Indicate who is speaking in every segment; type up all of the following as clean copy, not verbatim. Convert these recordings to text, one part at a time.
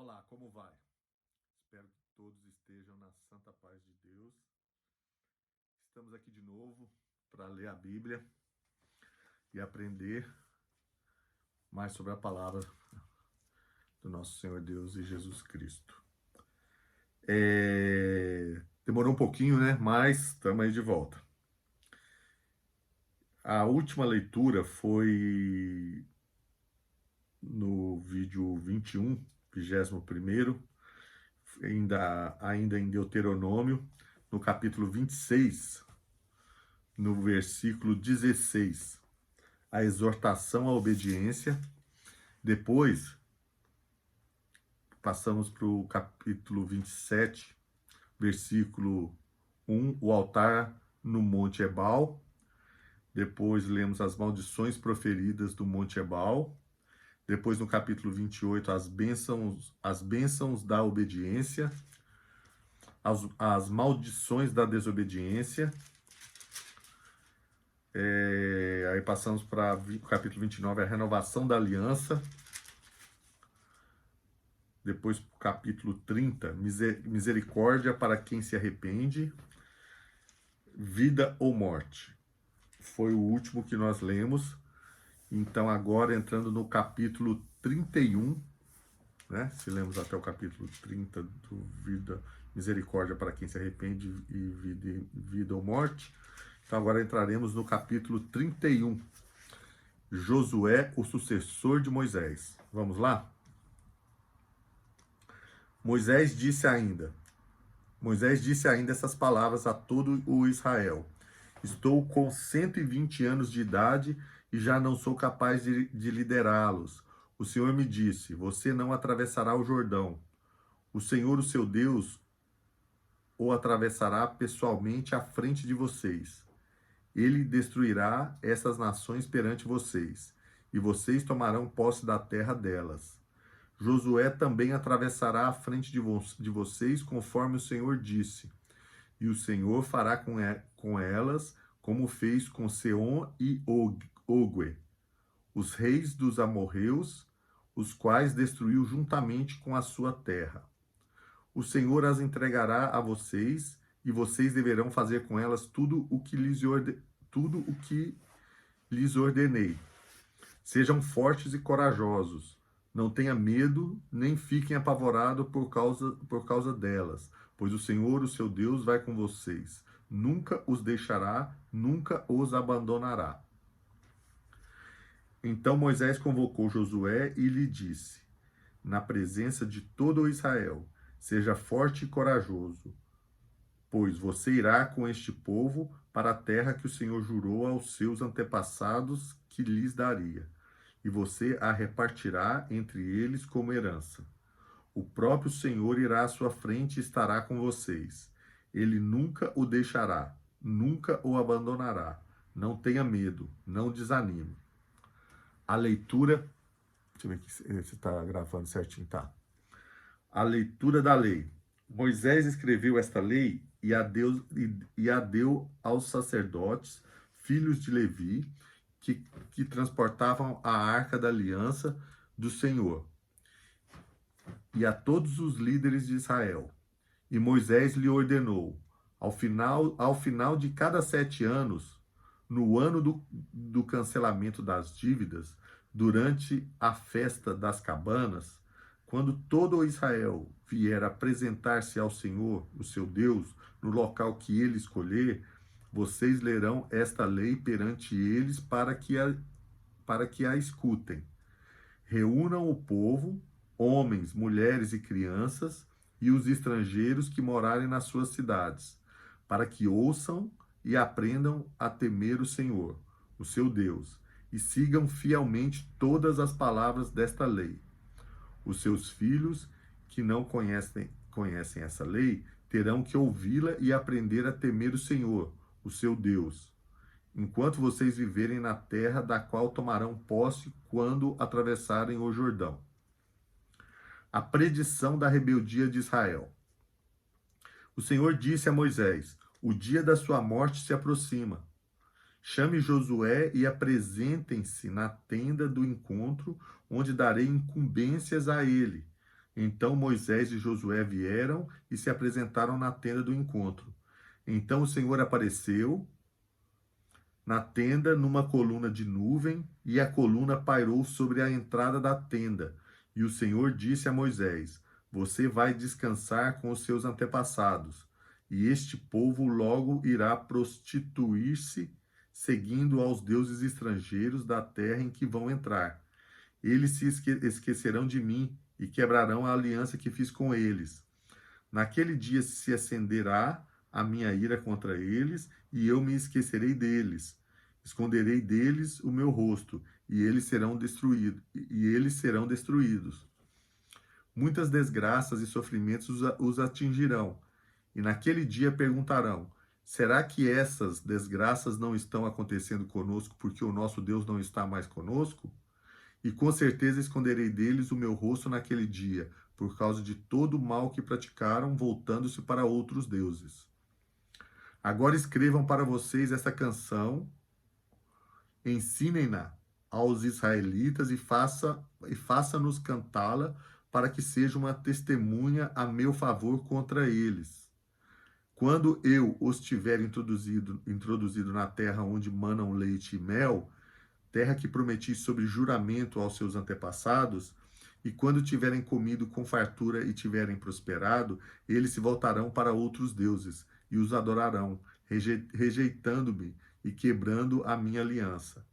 Speaker 1: Olá, como vai? Espero que todos estejam na santa paz de Deus. Estamos aqui de novo para ler a Bíblia e aprender mais sobre a palavra do nosso Senhor Deus e Jesus Cristo. Demorou um pouquinho, né? Mas estamos aí de volta. A última leitura foi no vídeo 21, 21º, ainda em Deuteronômio, no capítulo 26, no versículo 16, a exortação à obediência. Depois, passamos para o capítulo 27, versículo 1, o altar no Monte Ebal. Depois, lemos as maldições proferidas do Monte Ebal. Depois, no capítulo 28, as bênçãos da obediência, as maldições da desobediência. Aí passamos para o capítulo 29, a renovação da aliança. Depois, para o capítulo 30, misericórdia para quem se arrepende, vida ou morte. Foi o último que nós lemos. Então, agora entrando no capítulo 31, né? Se lemos até o capítulo 30 do vida, misericórdia para quem se arrepende e vida ou morte. Então, agora entraremos no capítulo 31. Josué, o sucessor de Moisés. Vamos lá? Moisés disse ainda essas palavras a todo o Israel: estou com 120 anos de idade e já não sou capaz de liderá-los. O Senhor me disse: você não atravessará o Jordão. O Senhor, o seu Deus, o atravessará pessoalmente à frente de vocês. Ele destruirá essas nações perante vocês, e vocês tomarão posse da terra delas. Josué também atravessará à frente de vocês, conforme o Senhor disse. E o Senhor fará com elas como fez com Seom e Ogue, os reis dos amorreus, os quais destruiu juntamente com a sua terra. O Senhor as entregará a vocês, e vocês deverão fazer com elas tudo o que lhes ordenei. Sejam fortes e corajosos. Não tenha medo, nem fiquem apavorados por causa delas, pois o Senhor, o seu Deus, vai com vocês. Nunca os deixará, nunca os abandonará. Então Moisés convocou Josué e lhe disse, na presença de todo o Israel: seja forte e corajoso, pois você irá com este povo para a terra que o Senhor jurou aos seus antepassados que lhes daria, e você a repartirá entre eles como herança. O próprio Senhor irá à sua frente e estará com vocês. Ele nunca o deixará, nunca o abandonará. Não tenha medo, não desanime. A leitura... Deixa eu ver aqui se está gravando certinho, tá? A leitura da lei. Moisés escreveu esta lei e a deu aos sacerdotes, filhos de Levi, que transportavam a arca da aliança do Senhor, e a todos os líderes de Israel. E Moisés lhe ordenou: ao final de cada 7 anos, no ano do cancelamento das dívidas, durante a festa das cabanas, quando todo o Israel vier apresentar-se ao Senhor, o seu Deus, no local que ele escolher, vocês lerão esta lei perante eles para que a escutem. Reúnam o povo, homens, mulheres e crianças, e os estrangeiros que morarem nas suas cidades, para que ouçam e aprendam a temer o Senhor, o seu Deus, e sigam fielmente todas as palavras desta lei. Os seus filhos, que não conhecem essa lei, terão que ouvi-la e aprender a temer o Senhor, o seu Deus, enquanto vocês viverem na terra da qual tomarão posse quando atravessarem o Jordão. A predição da rebeldia de Israel. O Senhor disse a Moisés: o dia da sua morte se aproxima. Chame Josué e apresentem-se na tenda do encontro, onde darei incumbências a ele. Então Moisés e Josué vieram e se apresentaram na tenda do encontro. Então o Senhor apareceu na tenda numa coluna de nuvem, e a coluna pairou sobre a entrada da tenda. E o Senhor disse a Moisés: Você vai descansar com os seus antepassados, e este povo logo irá prostituir-se, seguindo aos deuses estrangeiros da terra em que vão entrar. Eles se esquecerão de mim e quebrarão a aliança que fiz com eles. Naquele dia se acenderá a minha ira contra eles, e eu me esquecerei deles. Esconderei deles o meu rosto, e eles serão destruídos. Muitas desgraças e sofrimentos os atingirão, e naquele dia perguntarão: será que essas desgraças não estão acontecendo conosco porque o nosso Deus não está mais conosco? E com certeza esconderei deles o meu rosto naquele dia, por causa de todo o mal que praticaram, voltando-se para outros deuses. Agora escrevam para vocês essa canção, ensinem-na aos israelitas e faça-nos cantá-la para que seja uma testemunha a meu favor contra eles. Quando eu os tiver introduzido na terra onde manam leite e mel, terra que prometi sob juramento aos seus antepassados, e quando tiverem comido com fartura e tiverem prosperado, eles se voltarão para outros deuses e os adorarão, rejeitando-me e quebrando a minha aliança.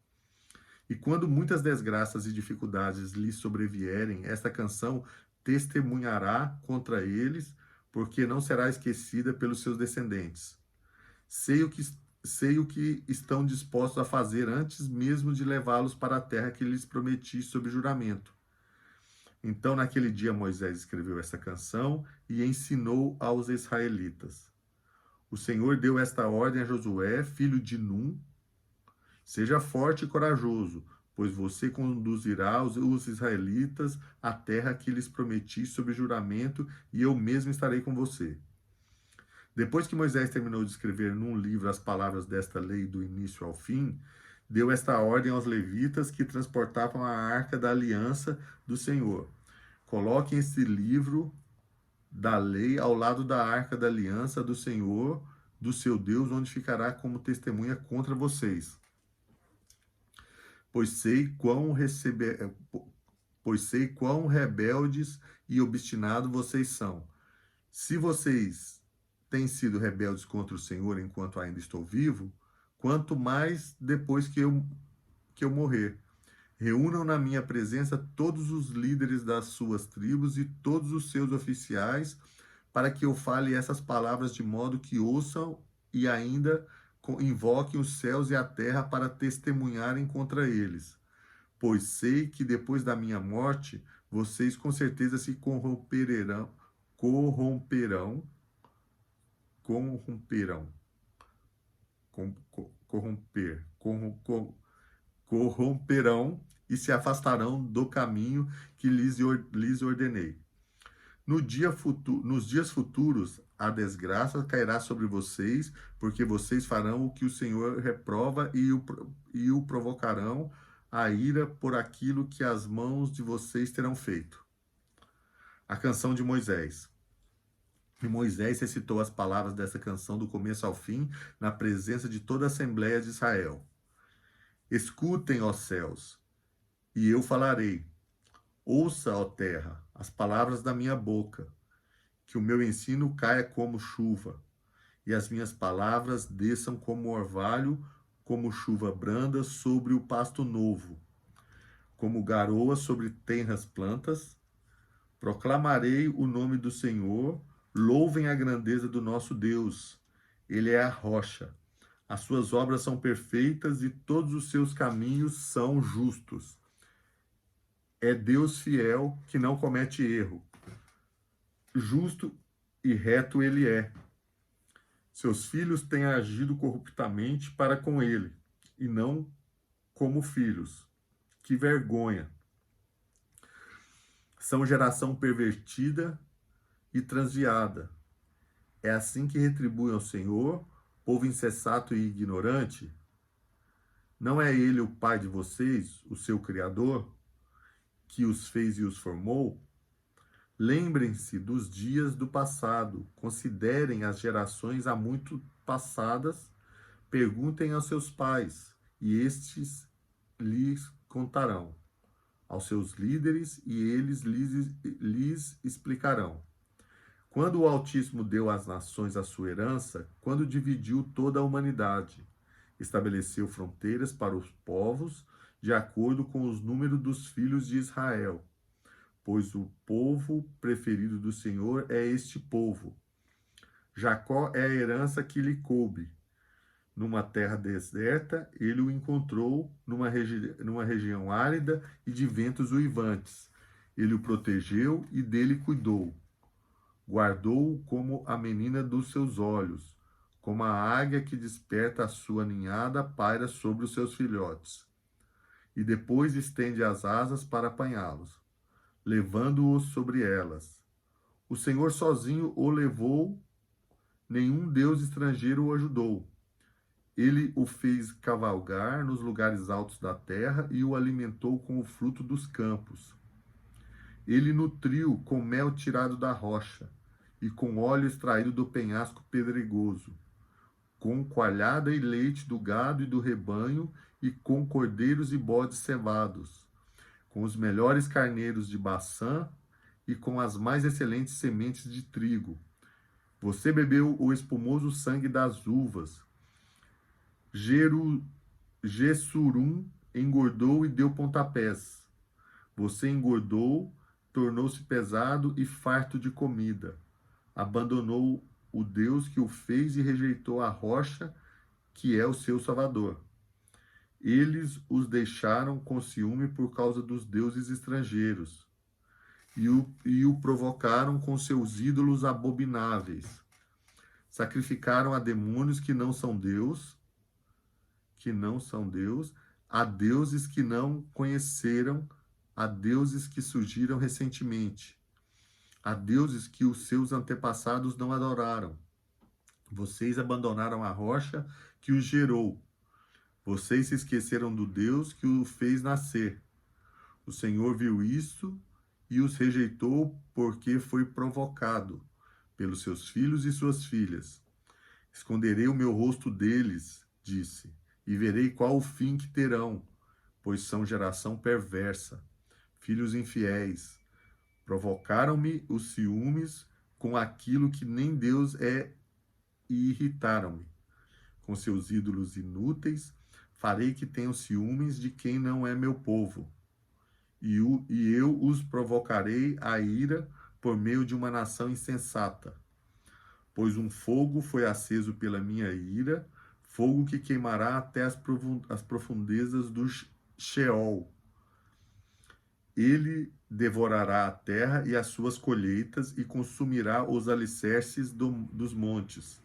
Speaker 1: E quando muitas desgraças e dificuldades lhes sobrevierem, esta canção testemunhará contra eles, porque não será esquecida pelos seus descendentes. Sei o que sei o que estão dispostos a fazer antes mesmo de levá-los para a terra que lhes prometi sob juramento. Então, naquele dia, Moisés escreveu essa canção e ensinou aos israelitas. O Senhor deu esta ordem a Josué, filho de Num: Seja forte e corajoso, pois você conduzirá os israelitas à terra que lhes prometi sob juramento, e eu mesmo estarei com você. Depois que Moisés terminou de escrever num livro as palavras desta lei do início ao fim, deu esta ordem aos levitas que transportavam a arca da aliança do Senhor: Coloquem esse livro da lei ao lado da arca da aliança do Senhor, do seu Deus, onde ficará como testemunha contra vocês. Pois sei quão rebeldes e obstinados vocês são. Se vocês têm sido rebeldes contra o Senhor enquanto ainda estou vivo, quanto mais depois que eu morrer. Reúnam na minha presença todos os líderes das suas tribos e todos os seus oficiais, para que eu fale essas palavras de modo que ouçam e ainda invoquem os céus e a terra para testemunharem contra eles. Pois sei que depois da minha morte, vocês com certeza se corromperão, corromperão, corromperão e se afastarão do caminho que lhes ordenei. Nos dias futuros, a desgraça cairá sobre vocês, porque vocês farão o que o Senhor reprova e o provocarão a ira por aquilo que as mãos de vocês terão feito. A canção de Moisés. E Moisés recitou as palavras dessa canção do começo ao fim, na presença de toda a Assembleia de Israel. Escutem, ó céus, e eu falarei. Ouça, ó terra, as palavras da minha boca. Que o meu ensino caia como chuva, e as minhas palavras desçam como orvalho, como chuva branda sobre o pasto novo, como garoa sobre tenras plantas. Proclamarei o nome do Senhor, louvem a grandeza do nosso Deus. Ele é a rocha. As suas obras são perfeitas e todos os seus caminhos são justos. É Deus fiel que não comete erro. Justo e reto ele é. Seus filhos têm agido corruptamente para com ele, e não como filhos. Que vergonha! São geração pervertida e transviada. É assim que retribuem ao Senhor, povo insensato e ignorante? Não é ele o pai de vocês, o seu Criador, que os fez e os formou? Lembrem-se dos dias do passado, considerem as gerações há muito passadas, perguntem aos seus pais, e estes lhes contarão, aos seus líderes, e eles lhes explicarão. Quando o Altíssimo deu às nações a sua herança, quando dividiu toda a humanidade, estabeleceu fronteiras para os povos, de acordo com os números dos filhos de Israel. Pois o povo preferido do Senhor é este povo. Jacó é a herança que lhe coube. Numa terra deserta, ele o encontrou numa região árida e de ventos uivantes. Ele o protegeu e dele cuidou. Guardou-o como a menina dos seus olhos, como a águia que desperta a sua ninhada paira sobre os seus filhotes. E depois estende as asas para apanhá-los, levando-os sobre elas. O Senhor sozinho o levou, nenhum deus estrangeiro o ajudou. Ele o fez cavalgar nos lugares altos da terra e o alimentou com o fruto dos campos. Ele nutriu com mel tirado da rocha e com óleo extraído do penhasco pedregoso, com coalhada e leite do gado e do rebanho e com cordeiros e bodes cevados, com os melhores carneiros de Baçã e com as mais excelentes sementes de trigo. Você bebeu o espumoso sangue das uvas. Gessurum engordou e deu pontapés. Você engordou, tornou-se pesado e farto de comida. Abandonou o Deus que o fez e rejeitou a rocha, que é o seu Salvador. Eles os deixaram com ciúme por causa dos deuses estrangeiros e o provocaram com seus ídolos abomináveis. Sacrificaram a demônios que não são Deus, a deuses que não conheceram, a deuses que surgiram recentemente, a deuses que os seus antepassados não adoraram. Vocês abandonaram a rocha que os gerou. Vocês se esqueceram do Deus que o fez nascer. O Senhor viu isso e os rejeitou porque foi provocado pelos seus filhos e suas filhas. Esconderei o meu rosto deles, disse, e verei qual o fim que terão, pois são geração perversa, filhos infiéis. Provocaram-me os ciúmes com aquilo que nem Deus é e irritaram-me. Com seus ídolos inúteis, farei que tenham ciúmes de quem não é meu povo. E eu os provocarei a ira por meio de uma nação insensata. Pois um fogo foi aceso pela minha ira, fogo que queimará até as profundezas do Sheol. Ele devorará a terra e as suas colheitas e consumirá os alicerces dos montes.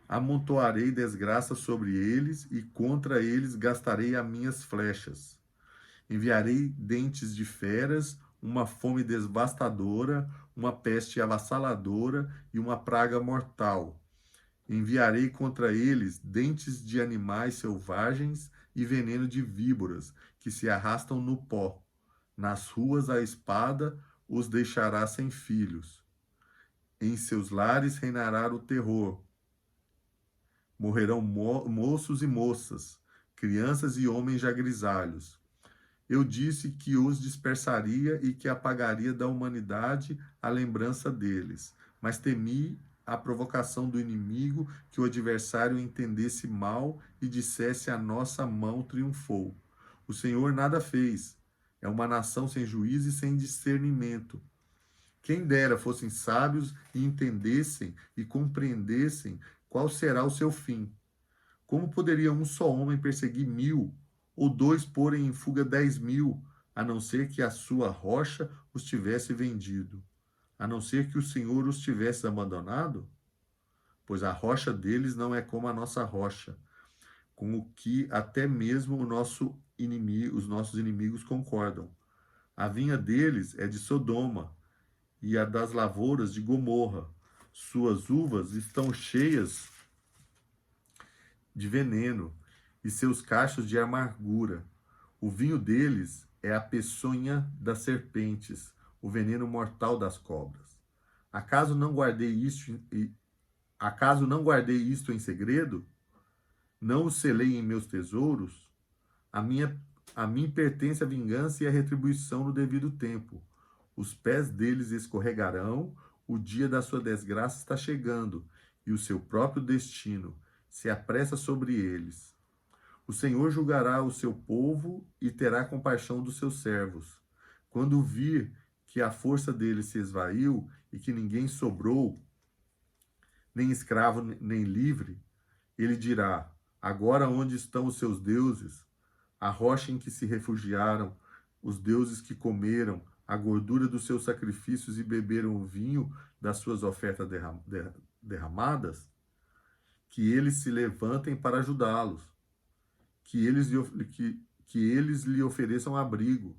Speaker 1: Amontoarei desgraça sobre eles e contra eles gastarei as minhas flechas. Enviarei dentes de feras, uma fome devastadora, uma peste avassaladora e uma praga mortal. Enviarei contra eles dentes de animais selvagens e veneno de víboras, que se arrastam no pó. Nas ruas a espada os deixará sem filhos. Em seus lares reinará o terror. Morrerão moços e moças, crianças e homens já grisalhos. Eu disse que os dispersaria e que apagaria da humanidade a lembrança deles, mas temi a provocação do inimigo, que o adversário entendesse mal e dissesse: a nossa mão triunfou. O Senhor nada fez. É uma nação sem juízo e sem discernimento. Quem dera fossem sábios e entendessem e compreendessem qual será o seu fim. Como poderia um só homem perseguir 1000, ou 2 porem em fuga 10.000, a não ser que a sua rocha os tivesse vendido? A não ser que o Senhor os tivesse abandonado? Pois a rocha deles não é como a nossa rocha, com o que até mesmo os nossos inimigos concordam. A vinha deles é de Sodoma, e a das lavouras de Gomorra. Suas uvas estão cheias de veneno, e seus cachos de amargura. O vinho deles é a peçonha das serpentes, o veneno mortal das cobras. Acaso não guardei acaso não guardei isto em segredo? Não o selei em meus tesouros? A minha, a mim pertence a vingança e a retribuição no devido tempo. Os pés deles escorregarão, o dia da sua desgraça está chegando, e o seu próprio destino se apressa sobre eles. O Senhor julgará o seu povo e terá compaixão dos seus servos. Quando vir que a força deles se esvaiu e que ninguém sobrou, nem escravo nem livre, ele dirá: agora onde estão os seus deuses? A rocha em que se refugiaram, os deuses que comeram a gordura dos seus sacrifícios e beberam o vinho das suas ofertas derramadas? Que eles se levantem para ajudá-los, que eles lhe ofereçam abrigo.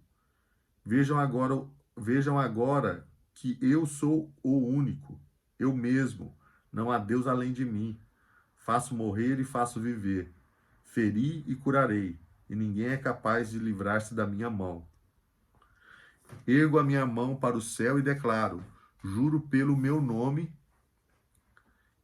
Speaker 1: Vejam agora que eu sou o único, eu mesmo, não há Deus além de mim. Faço morrer e faço viver, feri e curarei, e ninguém é capaz de livrar-se da minha mão. Ergo a minha mão para o céu e declaro: juro pelo meu nome,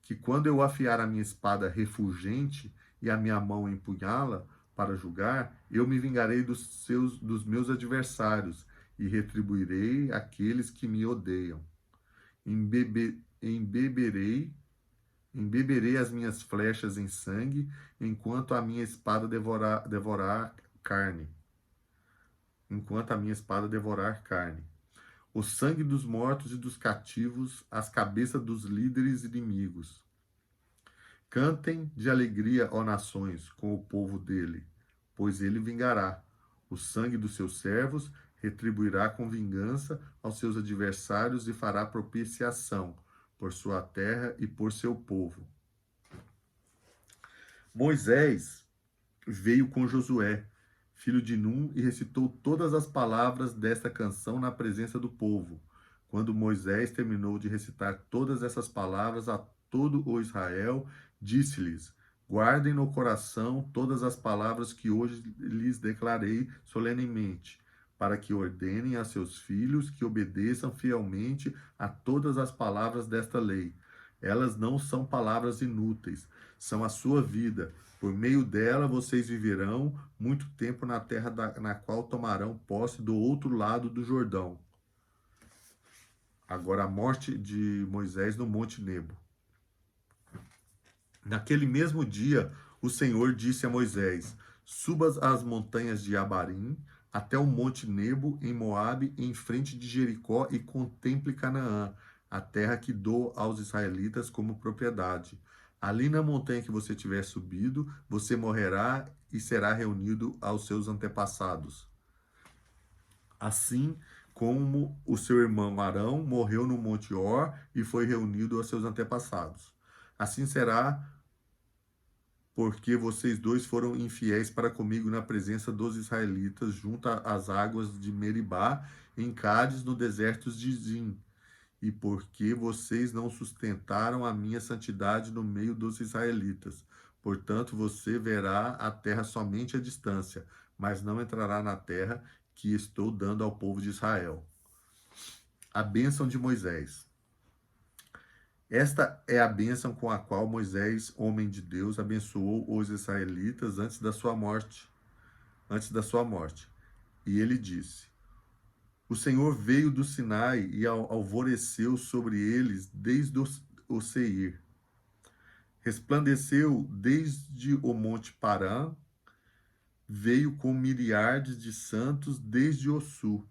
Speaker 1: que quando eu afiar a minha espada refulgente e a minha mão empunhá-la para julgar, eu me vingarei dos meus adversários e retribuirei aqueles que me odeiam. Embeberei as minhas flechas em sangue, enquanto a minha espada devorar carne. Enquanto a minha espada devorar carne. O sangue dos mortos e dos cativos, as cabeças dos líderes inimigos. Cantem de alegria, ó nações, com o povo dele, pois ele vingará. O sangue dos seus servos retribuirá com vingança aos seus adversários e fará propiciação por sua terra e por seu povo. Moisés veio com Josué, filho de Num, e recitou todas as palavras desta canção na presença do povo. Quando Moisés terminou de recitar todas essas palavras a todo o Israel, disse-lhes: guardem no coração todas as palavras que hoje lhes declarei solenemente, para que ordenem a seus filhos que obedeçam fielmente a todas as palavras desta lei. Elas não são palavras inúteis, são a sua vida. Por meio dela vocês viverão muito tempo na terra na qual tomarão posse do outro lado do Jordão. Agora a morte de Moisés no Monte Nebo. Naquele mesmo dia, o Senhor disse a Moisés: suba as montanhas de Abarim até o Monte Nebo, em Moabe, em frente de Jericó, e contemple Canaã, a terra que dou aos israelitas como propriedade. Ali na montanha que você tiver subido, você morrerá e será reunido aos seus antepassados. Assim como o seu irmão Arão morreu no Monte Or e foi reunido aos seus antepassados. Assim será, porque vocês dois foram infiéis para comigo na presença dos israelitas, junto às águas de Meribá, em Cádiz, no deserto de Zin, e porque vocês não sustentaram a minha santidade no meio dos israelitas. Portanto, você verá a terra somente à distância, mas não entrará na terra que estou dando ao povo de Israel. A bênção de Moisés. Esta é a bênção com a qual Moisés, homem de Deus, abençoou os israelitas antes da sua morte. E ele disse: o Senhor veio do Sinai e alvoreceu sobre eles desde o Seir. Resplandeceu desde o monte Parã, veio com miríades de santos desde o sul,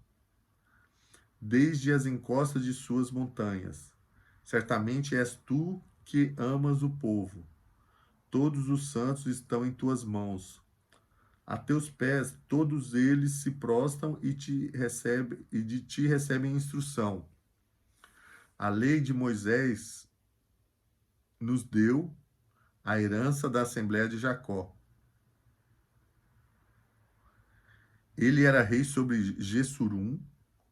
Speaker 1: desde as encostas de suas montanhas. Certamente és tu que amas o povo. Todos os santos estão em tuas mãos. A teus pés todos eles se prostram e de ti recebem instrução. A lei de Moisés nos deu a herança da Assembleia de Jacó. Ele era rei sobre Gessurum,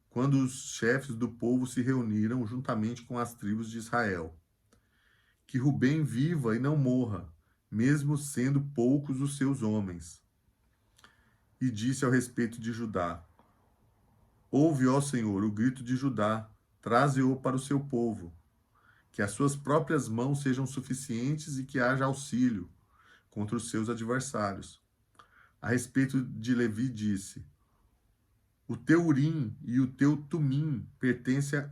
Speaker 1: quando os chefes do povo se reuniram juntamente com as tribos de Israel. Que Rubem viva e não morra, mesmo sendo poucos os seus homens. E disse ao respeito de Judá: Ouve, ó Senhor, o grito de Judá, traze-o para o seu povo, que as suas próprias mãos sejam suficientes e que haja auxílio contra os seus adversários. A respeito de Levi disse: o teu Urim e o teu Tumim pertencem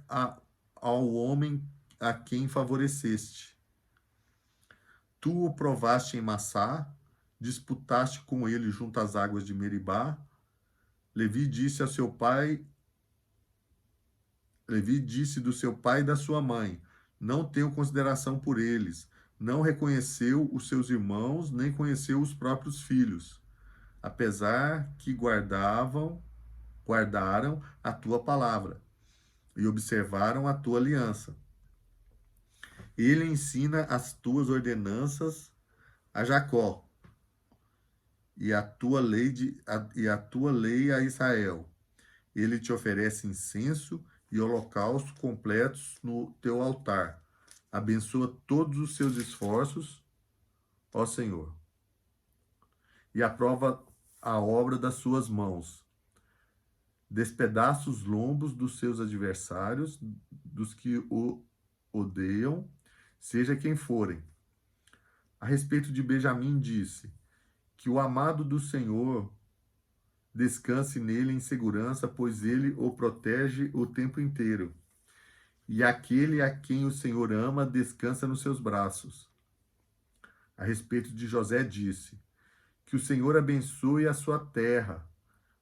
Speaker 1: ao homem a quem favoreceste. Tu o provaste em Massá, disputaste com ele junto às águas de Meribá. Levi disse a seu pai, Levi disse do seu pai e da sua mãe: não tenho consideração por eles. Não reconheceu os seus irmãos, nem conheceu os próprios filhos, apesar que guardaram a tua palavra e observaram a tua aliança. Ele ensina as tuas ordenanças a Jacó e a tua lei a Israel. Ele te oferece incenso e holocausto completos no teu altar. Abençoa todos os seus esforços, ó Senhor, e aprova a obra das suas mãos. Despedaça os lombos dos seus adversários, dos que o odeiam, seja quem forem. A respeito de Benjamim disse: que o amado do Senhor descanse nele em segurança, pois ele o protege o tempo inteiro. E aquele a quem o Senhor ama descansa nos seus braços. A respeito de José disse: que o Senhor abençoe a sua terra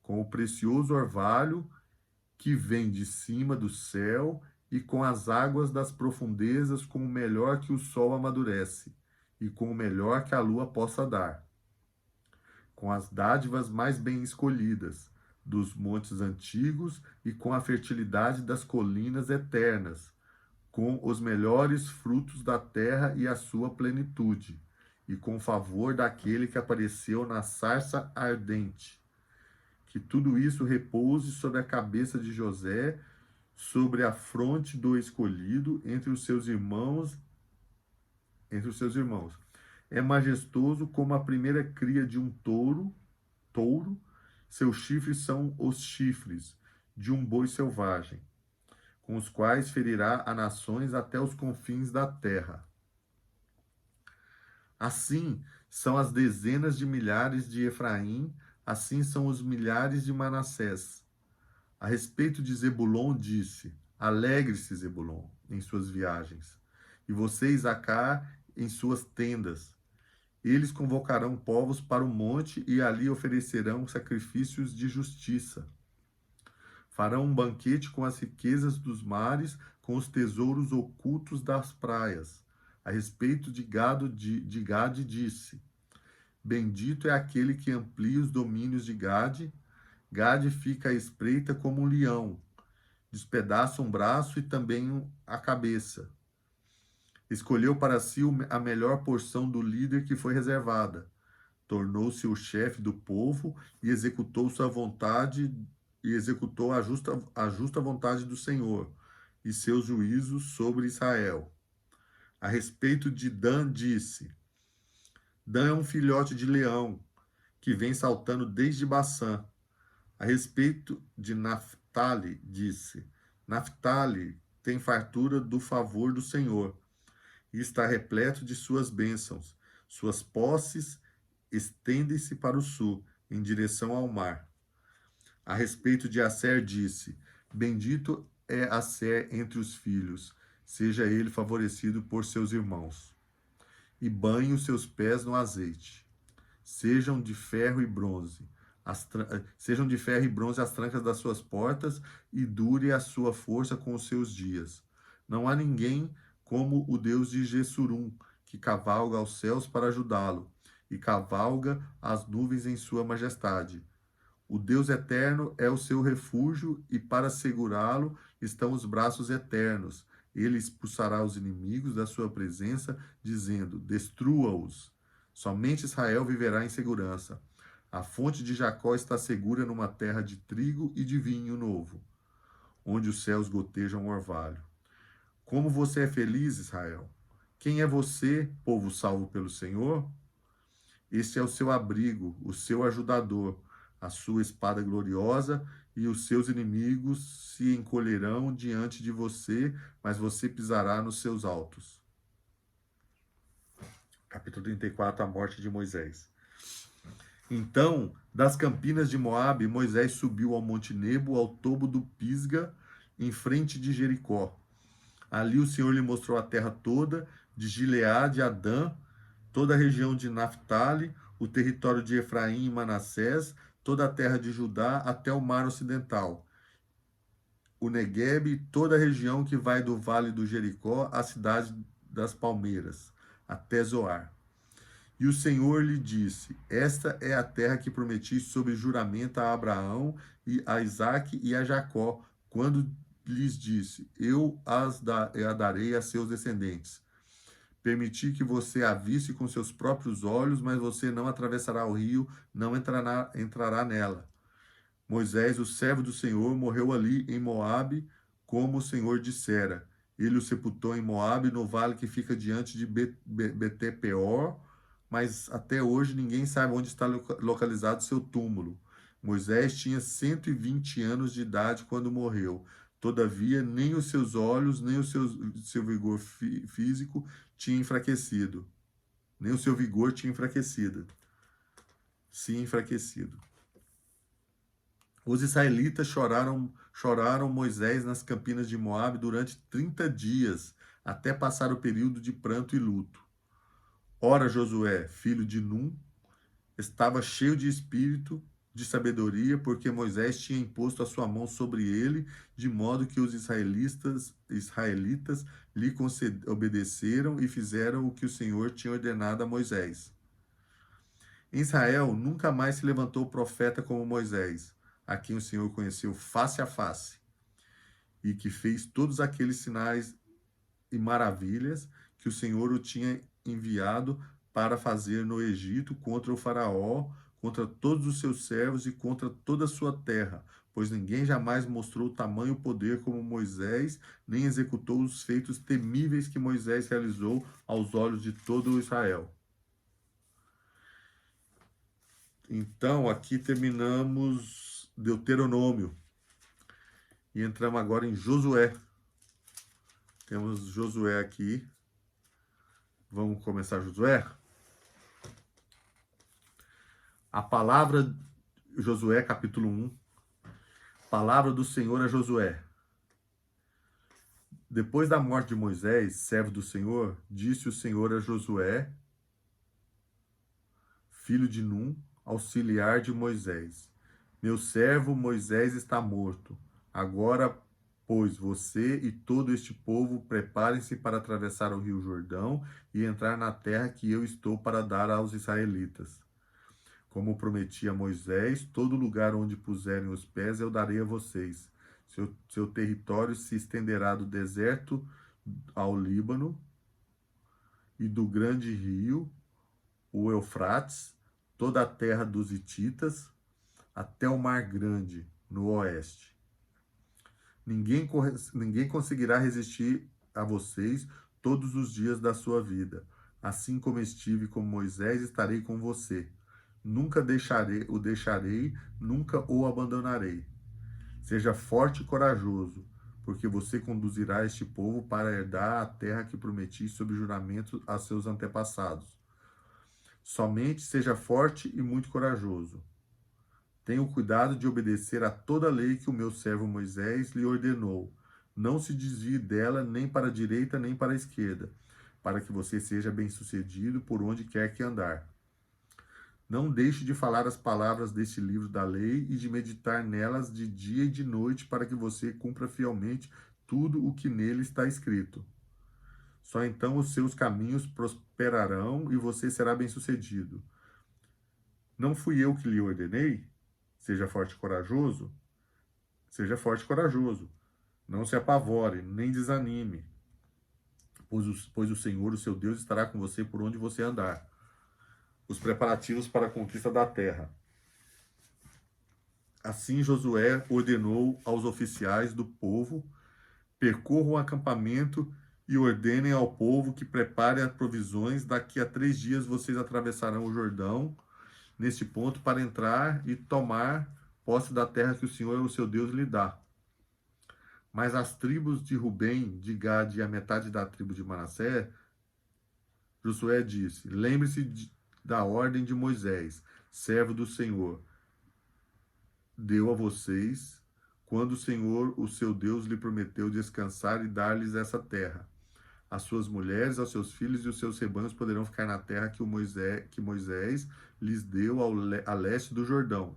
Speaker 1: com o precioso orvalho que vem de cima do céu e com as águas das profundezas, com o melhor que o sol amadurece e com o melhor que a lua possa dar, com as dádivas mais bem escolhidas dos montes antigos e com a fertilidade das colinas eternas, com os melhores frutos da terra e a sua plenitude, e com o favor daquele que apareceu na sarça ardente. Que tudo isso repouse sobre a cabeça de José, sobre a fronte do escolhido entre os seus irmãos, É majestoso como a primeira cria de um touro, seus chifres são os chifres de um boi selvagem, com os quais ferirá a nações até os confins da terra. Assim são as dezenas de milhares de Efraim, assim são os milhares de Manassés. A respeito de Zebulon disse: alegre-se, Zebulon, em suas viagens, e você, Isacar, em suas tendas. Eles convocarão povos para o monte e ali oferecerão sacrifícios de justiça. Farão um banquete com as riquezas dos mares, com os tesouros ocultos das praias. A respeito de Gade disse: bendito é aquele que amplia os domínios de Gade. Gade fica à espreita como um leão, despedaça um braço e também a cabeça. Escolheu para si a melhor porção do líder que foi reservada. Tornou-se o chefe do povo e executou sua vontade e executou a justa vontade do Senhor e seus juízos sobre Israel. A respeito de Dan disse: Dan é um filhote de leão que vem saltando desde Baçã. A respeito de Naphtali disse: Naphtali tem fartura do favor do Senhor e está repleto de suas bênçãos. Suas posses estendem-se para o sul, em direção ao mar. A respeito de Asser disse: bendito é Asser entre os filhos, seja ele favorecido por seus irmãos. E banhe os seus pés no azeite. Sejam de ferro e bronze. Sejam de ferro e bronze as trancas das suas portas, e dure a sua força com os seus dias. Não há ninguém como o Deus de Jessurum, que cavalga aos céus para ajudá-lo, e cavalga as nuvens em sua majestade. O Deus eterno é o seu refúgio, e para segurá-lo estão os braços eternos. Ele expulsará os inimigos da sua presença, dizendo: destrua-os. Somente Israel viverá em segurança. A fonte de Jacó está segura numa terra de trigo e de vinho novo, onde os céus gotejam orvalho. Como você é feliz, Israel! Quem é você, povo salvo pelo Senhor? Este é o seu abrigo, o seu ajudador, a sua espada gloriosa e os seus inimigos se encolherão diante de você, mas você pisará nos seus altos. Capítulo 34, a morte de Moisés. Então, das campinas de Moabe, Moisés subiu ao Monte Nebo, ao topo do Pisga, em frente de Jericó. Ali o Senhor lhe mostrou a terra toda, de Gileade a Adã, toda a região de Naphtali, o território de Efraim e Manassés, toda a terra de Judá até o mar ocidental, o Neguebe e toda a região que vai do vale do Jericó à cidade das palmeiras, até Zoar. E o Senhor lhe disse: Esta é a terra que prometi sob juramento a Abraão e a Isaque e a Jacó, quando lhes disse: Eu a darei a seus descendentes. Permiti que você a visse com seus próprios olhos, mas você não atravessará o rio, não entrará nela. Moisés, o servo do Senhor, morreu ali em Moabe, como o Senhor dissera. Ele o sepultou em Moabe, no vale que fica diante de Beté-peor, mas até hoje ninguém sabe onde está localizado seu túmulo. Moisés tinha 120 anos de idade quando morreu. Todavia, nem os seus olhos, nem o seu vigor físico tinha enfraquecido. Nem o seu vigor tinha enfraquecido. Se enfraquecido. Os israelitas choraram Moisés nas campinas de Moabe durante 30 dias, até passar o período de pranto e luto. Ora, Josué, filho de Num, estava cheio de espírito de sabedoria, porque Moisés tinha imposto a sua mão sobre ele, de modo que os israelitas lhe obedeceram e fizeram o que o Senhor tinha ordenado a Moisés. Em Israel nunca mais se levantou profeta como Moisés, a quem o Senhor conheceu face a face, e que fez todos aqueles sinais e maravilhas que o Senhor o tinha enviado para fazer no Egito contra o faraó, contra todos os seus servos e contra toda a sua terra, pois ninguém jamais mostrou tamanho poder como Moisés, nem executou os feitos temíveis que Moisés realizou aos olhos de todo o Israel. Então, aqui terminamos Deuteronômio e entramos agora em Josué. Temos Josué aqui. Vamos começar Josué? A palavra, Josué, capítulo 1. Palavra do Senhor a Josué. Depois da morte de Moisés, servo do Senhor, disse o Senhor a Josué, filho de Num, auxiliar de Moisés: Meu servo Moisés está morto. Agora, pois, você e todo este povo preparem-se para atravessar o rio Jordão e entrar na terra que eu estou para dar aos israelitas. Como prometi a Moisés, todo lugar onde puserem os pés eu darei a vocês. Seu território se estenderá do deserto ao Líbano e do grande rio, o Eufrates, toda a terra dos hititas, até o Mar Grande, no oeste. Ninguém conseguirá resistir a vocês todos os dias da sua vida. Assim como estive com Moisés, estarei com você. Nunca o deixarei, nunca o abandonarei. Seja forte e corajoso, porque você conduzirá este povo para herdar a terra que prometi sob juramento a seus antepassados. Somente seja forte e muito corajoso. Tenha o cuidado de obedecer a toda a lei que o meu servo Moisés lhe ordenou. Não se desvie dela nem para a direita nem para a esquerda, para que você seja bem-sucedido por onde quer que andar. Não deixe de falar as palavras deste livro da lei e de meditar nelas de dia e de noite, para que você cumpra fielmente tudo o que nele está escrito. Só então os seus caminhos prosperarão e você será bem-sucedido. Não fui eu que lhe ordenei? Seja forte e corajoso. Seja forte e corajoso. Não se apavore, nem desanime, pois o Senhor, o seu Deus, estará com você por onde você andar. Os preparativos para a conquista da terra. Assim Josué ordenou aos oficiais do povo: percorram o acampamento e ordenem ao povo que prepare as provisões. Daqui a 3 dias vocês atravessarão o Jordão, neste ponto, para entrar e tomar posse da terra que o Senhor, o seu Deus, lhe dá. Mas as tribos de Rubem, de Gade e a metade da tribo de Manassés, Josué disse: lembre-se da ordem de Moisés, servo do Senhor, deu a vocês, quando o Senhor, o seu Deus, lhe prometeu descansar e dar-lhes essa terra. As suas mulheres, aos seus filhos e os seus rebanhos poderão ficar na terra que Moisés lhes deu a leste do Jordão.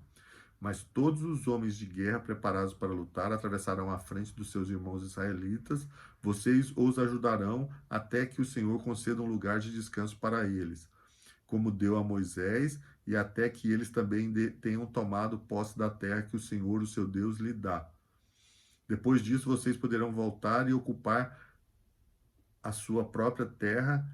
Speaker 1: Mas todos os homens de guerra preparados para lutar atravessarão a frente dos seus irmãos israelitas. Vocês os ajudarão até que o Senhor conceda um lugar de descanso para eles, como deu a Moisés, e até que eles também tenham tomado posse da terra que o Senhor, o seu Deus, lhe dá. Depois disso, vocês poderão voltar e ocupar a sua própria terra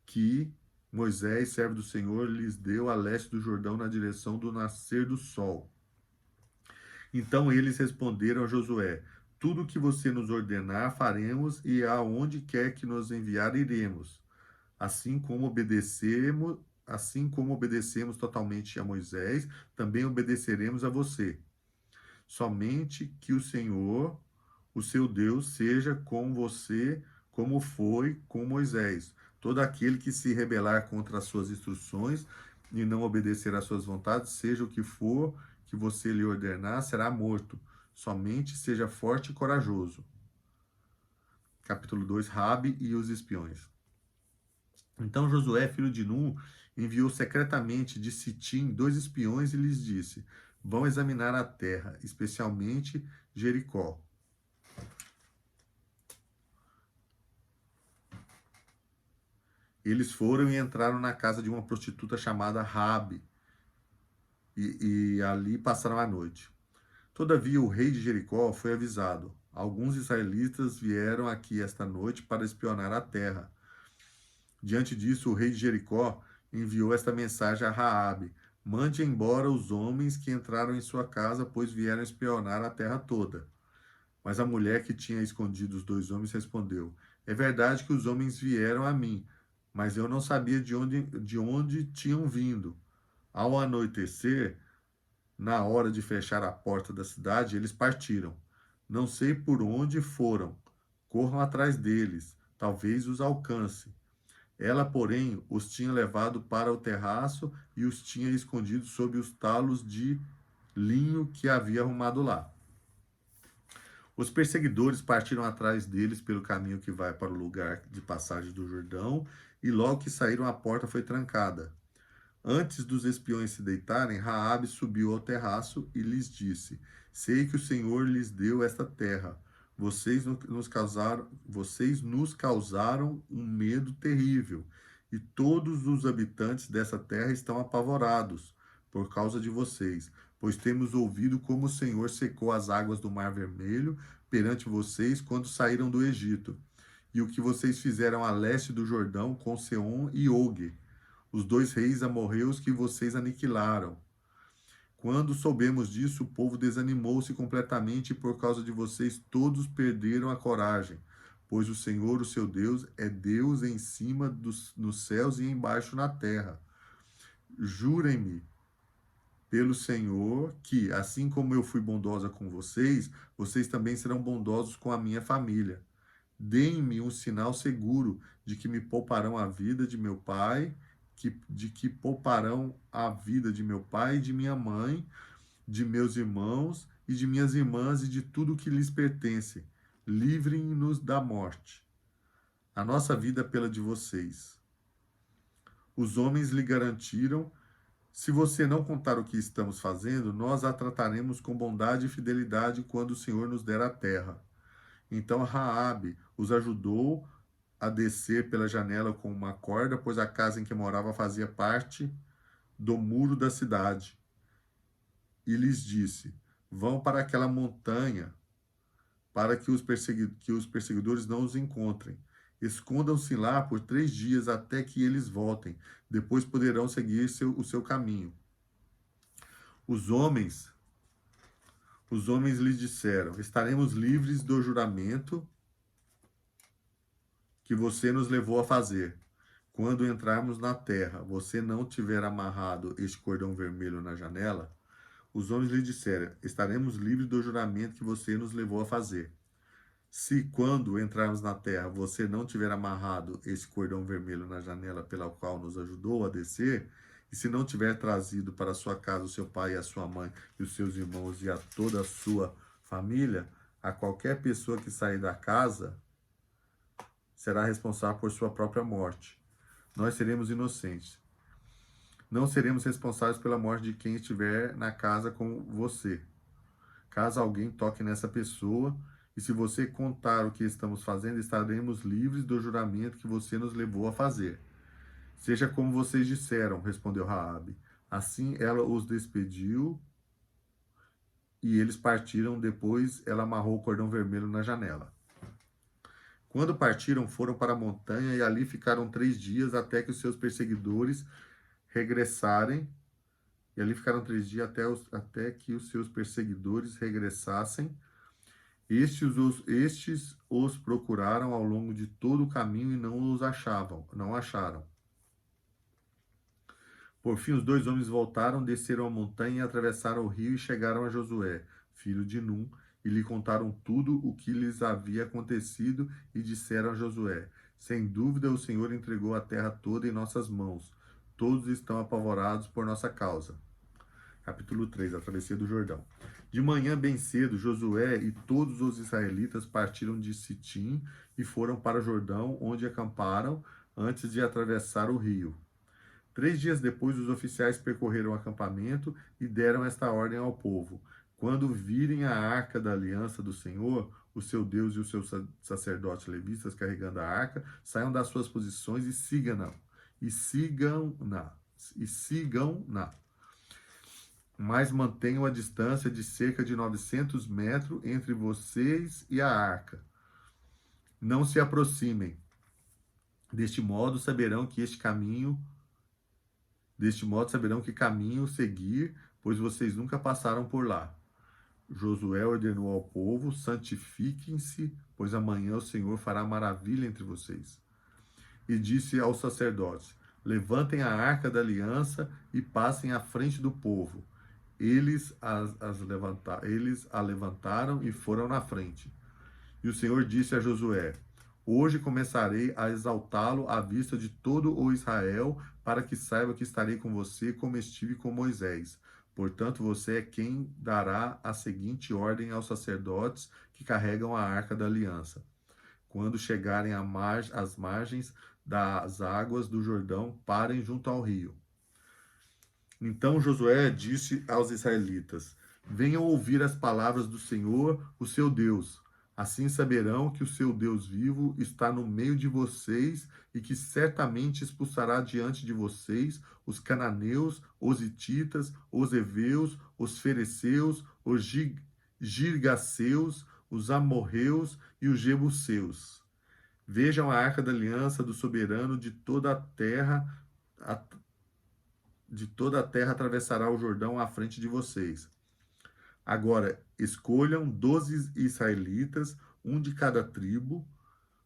Speaker 1: que Moisés, servo do Senhor, lhes deu a leste do Jordão, na direção do nascer do sol. Então eles responderam a Josué: tudo o que você nos ordenar faremos, e aonde quer que nos enviar iremos. Assim como obedecemos totalmente a Moisés, também obedeceremos a você. Somente que o Senhor, o seu Deus, seja com você como foi com Moisés. Todo aquele que se rebelar contra as suas instruções e não obedecer às suas vontades, seja o que for que você lhe ordenar, será morto. Somente seja forte e corajoso. Capítulo 2, Rabi e os espiões. Então Josué, filho de Nun, enviou secretamente de Sitim 2 espiões e lhes disse: vão examinar a terra, especialmente Jericó. Eles foram e entraram na casa de uma prostituta chamada Rabi, e ali passaram a noite. Todavia o rei de Jericó foi avisado: alguns israelitas vieram aqui esta noite para espionar a terra. Diante disso, o rei de Jericó enviou esta mensagem a Raabe: mande embora os homens que entraram em sua casa, pois vieram espionar a terra toda. Mas a mulher que tinha escondido os 2 homens respondeu: é verdade que os homens vieram a mim, mas eu não sabia de onde tinham vindo. Ao anoitecer, na hora de fechar a porta da cidade, eles partiram. Não sei por onde foram. Corram atrás deles, talvez os alcance. Ela, porém, os tinha levado para o terraço e os tinha escondido sob os talos de linho que havia arrumado lá. Os perseguidores partiram atrás deles pelo caminho que vai para o lugar de passagem do Jordão, e logo que saíram, a porta foi trancada. Antes dos espiões se deitarem, Raabe subiu ao terraço e lhes disse: sei que o Senhor lhes deu esta terra. Vocês nos causaram um medo terrível, e todos os habitantes dessa terra estão apavorados por causa de vocês, pois temos ouvido como o Senhor secou as águas do Mar Vermelho perante vocês quando saíram do Egito, e o que vocês fizeram a leste do Jordão com Seom e Og, os 2 reis amorreus que vocês aniquilaram. Quando soubemos disso, o povo desanimou-se completamente, e por causa de vocês todos perderam a coragem, pois o Senhor, o seu Deus, é Deus em cima nos céus e embaixo na terra. Jurem-me pelo Senhor que, assim como eu fui bondosa com vocês, vocês também serão bondosos com a minha família. Deem-me um sinal seguro de que me pouparão a vida de meu pai, de que pouparão a vida de meu pai e de minha mãe, de meus irmãos e de minhas irmãs e de tudo que lhes pertence. Livrem-nos da morte. A nossa vida é pela de vocês. Os homens lhe garantiram: se você não contar o que estamos fazendo, nós a trataremos com bondade e fidelidade quando o Senhor nos der a terra. Então Raabe os ajudou a descer pela janela com uma corda, pois a casa em que morava fazia parte do muro da cidade. E lhes disse: vão para aquela montanha, para que os perseguidores não os encontrem. Escondam-se lá por 3 dias até que eles voltem. Depois poderão seguir o seu caminho. Os homens lhes disseram: estaremos livres do juramento que você nos levou a fazer. Quando entrarmos na terra, você não tiver amarrado este cordão vermelho na janela, Os homens lhe disseram: estaremos livres do juramento que você nos levou a fazer. Se, quando entrarmos na terra, você não tiver amarrado esse cordão vermelho na janela pela qual nos ajudou a descer, e se não tiver trazido para sua casa o seu pai e a sua mãe e os seus irmãos e a toda a sua família, a qualquer pessoa que sair da casa será responsável por sua própria morte. Nós seremos inocentes. Não seremos responsáveis pela morte de quem estiver na casa com você. Caso alguém toque nessa pessoa, e se você contar o que estamos fazendo, estaremos livres do juramento que você nos levou a fazer. Seja como vocês disseram, respondeu Raabe. Assim ela os despediu e eles partiram. Depois ela amarrou o cordão vermelho na janela. Quando partiram, foram para a montanha e ali ficaram 3 dias até que os seus perseguidores regressarem. E ali ficaram 3 dias até que os seus perseguidores regressassem. Estes os procuraram ao longo de todo o caminho e não os acharam. Por fim, os 2 homens voltaram, desceram a montanha, atravessaram o rio e chegaram a Josué, filho de Num, e lhe contaram tudo o que lhes havia acontecido e disseram a Josué: sem dúvida o Senhor entregou a terra toda em nossas mãos. Todos estão apavorados por nossa causa. Capítulo 3, a travessia do Jordão. De manhã bem cedo, Josué e todos os israelitas partiram de Sitim e foram para o Jordão, onde acamparam antes de atravessar o rio. 3 dias depois, os oficiais percorreram o acampamento e deram esta ordem ao povo: quando virem a arca da aliança do Senhor, o seu Deus, e os seus sacerdotes levitas carregando a arca, saiam das suas posições e sigam-na. Mas mantenham a distância de cerca de 900 metros entre vocês e a arca. Não se aproximem. Deste modo saberão que caminho seguir, pois vocês nunca passaram por lá. Josué ordenou ao povo: santifiquem-se, pois amanhã o Senhor fará maravilha entre vocês. E disse aos sacerdotes: levantem a arca da aliança e passem à frente do povo. Eles a levantaram e foram na frente. E o Senhor disse a Josué: hoje começarei a exaltá-lo à vista de todo o Israel, para que saiba que estarei com você como estive com Moisés. Portanto, você é quem dará a seguinte ordem aos sacerdotes que carregam a arca da aliança. Quando chegarem às margens das águas do Jordão, parem junto ao rio. Então Josué disse aos israelitas: venham ouvir as palavras do Senhor, o seu Deus. Assim saberão que o seu Deus vivo está no meio de vocês e que certamente expulsará diante de vocês os cananeus, os hititas, os heveus, os fereceus, os girgaceus, os amorreus e os jebuseus. Vejam a arca da aliança do soberano de toda a terra. Atravessará o Jordão à frente de vocês. Agora, escolham 12 israelitas, um de cada tribo.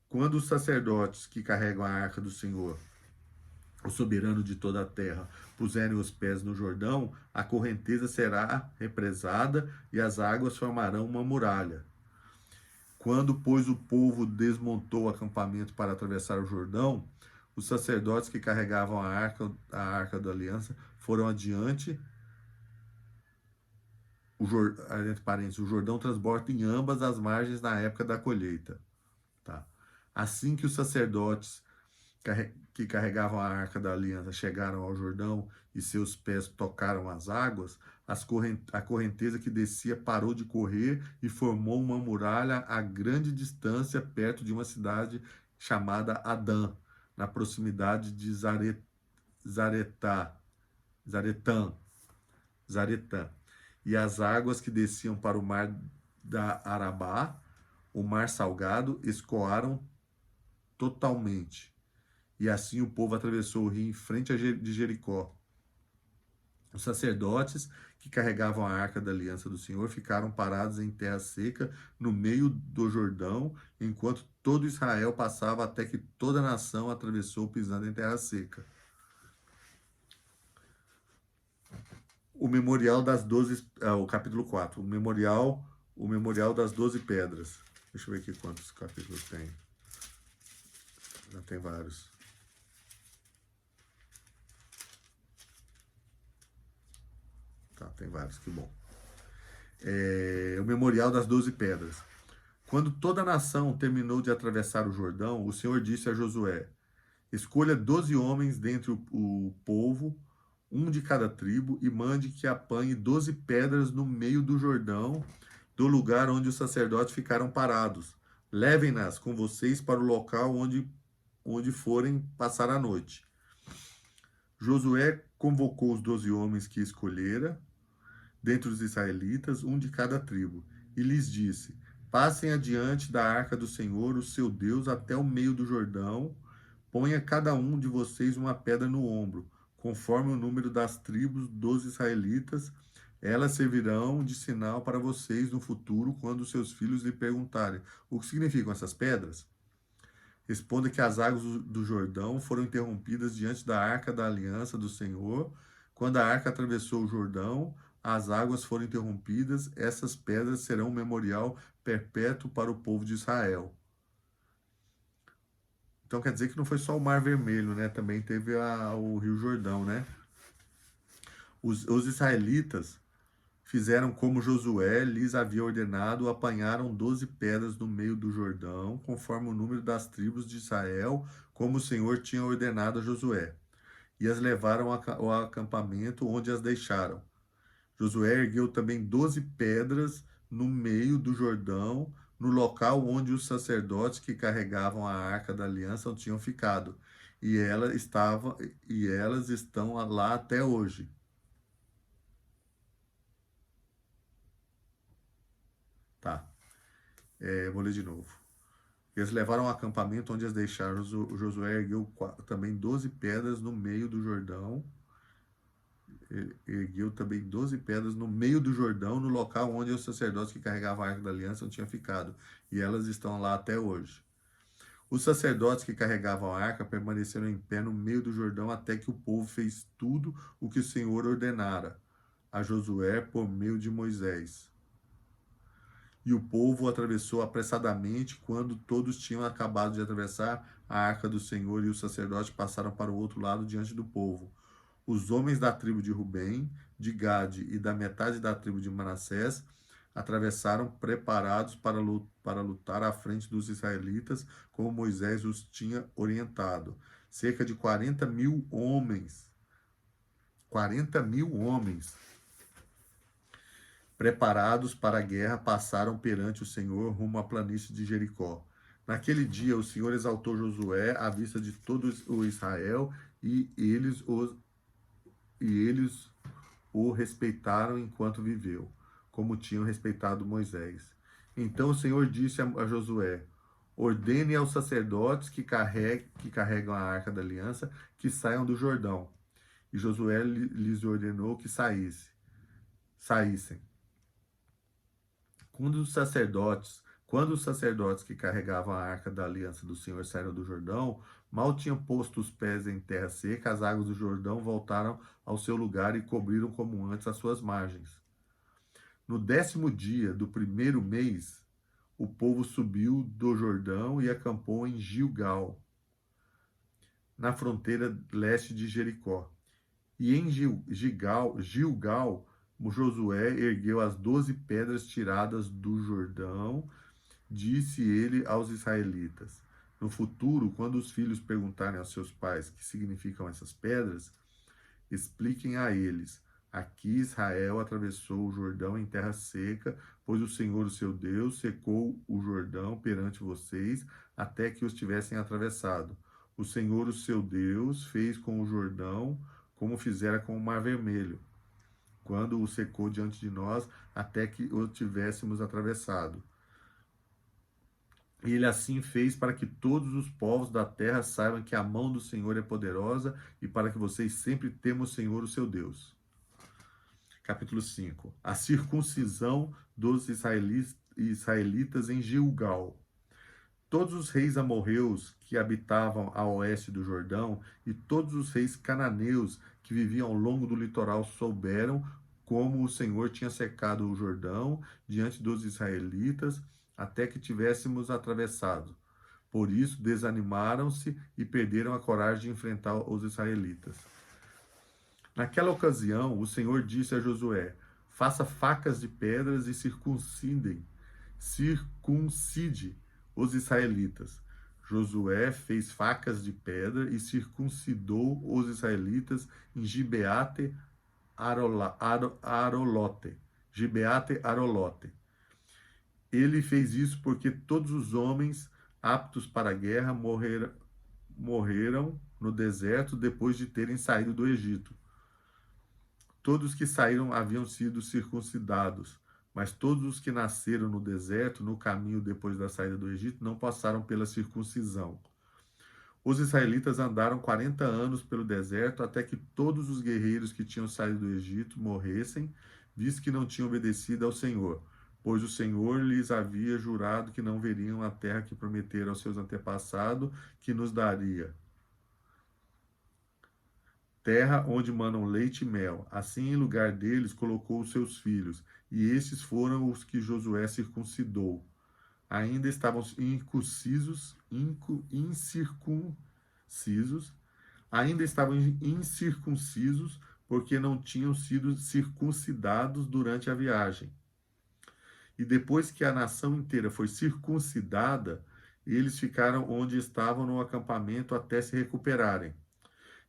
Speaker 1: Quando os sacerdotes que carregam a arca do Senhor, o soberano de toda a terra, puserem os pés no Jordão, a correnteza será represada e as águas formarão uma muralha. Quando, pois, o povo desmontou o acampamento para atravessar o Jordão, os sacerdotes que carregavam a arca da aliança foram adiante. Entre parênteses, o Jordão transborda em ambas as margens na época da colheita. Tá? Assim que os sacerdotes que carregavam a arca da aliança chegaram ao Jordão e seus pés tocaram as águas, a correnteza que descia parou de correr e formou uma muralha a grande distância perto de uma cidade chamada Adã, na proximidade de Zaretã. E as águas que desciam para o mar da Arabá, o mar salgado, escoaram totalmente. E assim o povo atravessou o rio em frente de Jericó. Os sacerdotes que carregavam a arca da aliança do Senhor ficaram parados em terra seca no meio do Jordão, enquanto todo Israel passava até que toda a nação atravessou pisando em terra seca. o memorial das 12, o capítulo 4, o memorial das 12 pedras. Deixa eu ver aqui quantos capítulos tem. Já tem vários. Tá, tem vários, que bom. O memorial das 12 pedras. Quando toda a nação terminou de atravessar o Jordão, o Senhor disse a Josué: escolha 12 homens dentre o povo, um de cada tribo, e mande que apanhe 12 pedras no meio do Jordão, do lugar onde os sacerdotes ficaram parados. Levem-nas com vocês para o local onde forem passar a noite. Josué convocou os 12 homens que escolhera, dentre os israelitas, um de cada tribo, e lhes disse: passem adiante da arca do Senhor, o seu Deus, até o meio do Jordão. Ponha cada um de vocês uma pedra no ombro, conforme o número das tribos dos israelitas. Elas servirão de sinal para vocês no futuro, quando seus filhos lhe perguntarem: o que significam essas pedras? Responda que as águas do Jordão foram interrompidas diante da arca da aliança do Senhor. Quando a arca atravessou o Jordão, as águas foram interrompidas. Essas pedras serão um memorial perpétuo para o povo de Israel. Então quer dizer que não foi só o Mar Vermelho, né? Também teve o Rio Jordão, né? Os israelitas fizeram como Josué lhes havia ordenado, apanharam 12 pedras no meio do Jordão, conforme o número das tribos de Israel, como o Senhor tinha ordenado a Josué, e as levaram ao acampamento, onde as deixaram. Josué ergueu também 12 pedras no meio do Jordão, no local onde os sacerdotes que carregavam a arca da aliança tinham ficado, e elas estão lá até hoje. Tá, vou ler de novo. Eles levaram ao acampamento onde as deixaram. Josué ergueu também 12 pedras no meio do Jordão. Ergueu também 12 pedras no meio do Jordão, no local onde os sacerdotes que carregavam a arca da aliança tinham ficado. E elas estão lá até hoje. Os sacerdotes que carregavam a arca permaneceram em pé no meio do Jordão até que o povo fez tudo o que o Senhor ordenara a Josué por meio de Moisés. E o povo atravessou apressadamente quando todos tinham acabado de atravessar a arca do Senhor, e os sacerdotes passaram para o outro lado diante do povo. Os homens da tribo de Rubem, de Gade e da metade da tribo de Manassés atravessaram preparados para lutar à frente dos israelitas, como Moisés os tinha orientado. Cerca de 40.000 homens. 40.000 homens preparados para a guerra, passaram perante o Senhor rumo à planície de Jericó. Naquele dia, o Senhor exaltou Josué à vista de todo o Israel, e eles o respeitaram enquanto viveu, como tinham respeitado Moisés. Então o Senhor disse a Josué: ordene aos sacerdotes que carregam a arca da aliança que saiam do Jordão. E Josué lhes ordenou que saíssem. Quando os sacerdotes que carregavam a arca da aliança do Senhor saíram do Jordão, mal tinham posto os pés em terra seca, as águas do Jordão voltaram ao seu lugar e cobriram como antes as suas margens. No 10º dia do primeiro mês, o povo subiu do Jordão e acampou em Gilgal, na fronteira leste de Jericó. E em Gilgal, Josué ergueu as 12 pedras tiradas do Jordão. Disse ele aos israelitas: no futuro, quando os filhos perguntarem aos seus pais o que significam essas pedras, expliquem a eles: aqui Israel atravessou o Jordão em terra seca, pois o Senhor, o seu Deus, secou o Jordão perante vocês até que os tivessem atravessado. O Senhor, o seu Deus, fez com o Jordão como fizera com o Mar Vermelho, quando o secou diante de nós até que o tivéssemos atravessado. E ele assim fez para que todos os povos da terra saibam que a mão do Senhor é poderosa, e para que vocês sempre temam o Senhor, o seu Deus. Capítulo 5. A circuncisão dos israelitas em Gilgal. Todos os reis amorreus que habitavam a oeste do Jordão e todos os reis cananeus que viviam ao longo do litoral souberam como o Senhor tinha cercado o Jordão diante dos israelitas, até que tivéssemos atravessado. Por isso desanimaram-se e perderam a coragem de enfrentar os israelitas. Naquela ocasião, o Senhor disse a Josué: faça facas de pedras e circuncide os israelitas. Josué fez facas de pedra e circuncidou os israelitas em Arolote. Gibeate Arolote. Ele fez isso porque todos os homens aptos para a guerra morreram no deserto depois de terem saído do Egito. Todos que saíram haviam sido circuncidados, mas todos os que nasceram no deserto, no caminho depois da saída do Egito, não passaram pela circuncisão. Os israelitas andaram 40 anos pelo deserto até que todos os guerreiros que tinham saído do Egito morressem, visto que não tinham obedecido ao Senhor, pois o Senhor lhes havia jurado que não veriam a terra que prometera aos seus antepassados que nos daria. Terra onde manam leite e mel. Assim, em lugar deles, colocou os seus filhos, e estes foram os que Josué circuncidou. Ainda estavam incircuncisos, porque não tinham sido circuncidados durante a viagem. E depois que a nação inteira foi circuncidada, eles ficaram onde estavam no acampamento até se recuperarem.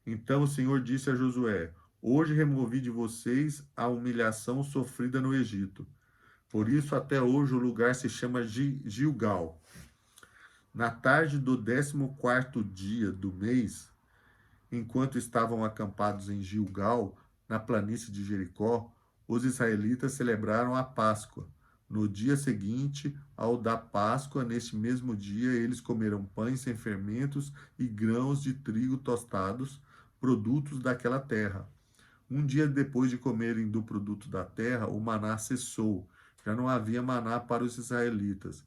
Speaker 1: Então o Senhor disse a Josué: hoje removi de vocês a humilhação sofrida no Egito. Por isso, até hoje, o lugar se chama Gilgal. Na tarde do 14º dia do mês, enquanto estavam acampados em Gilgal, na planície de Jericó, os israelitas celebraram a Páscoa. No dia seguinte ao da Páscoa, neste mesmo dia, eles comeram pães sem fermentos e grãos de trigo tostados, produtos daquela terra. Um dia depois de comerem do produto da terra, o maná cessou. Já não havia maná para os israelitas.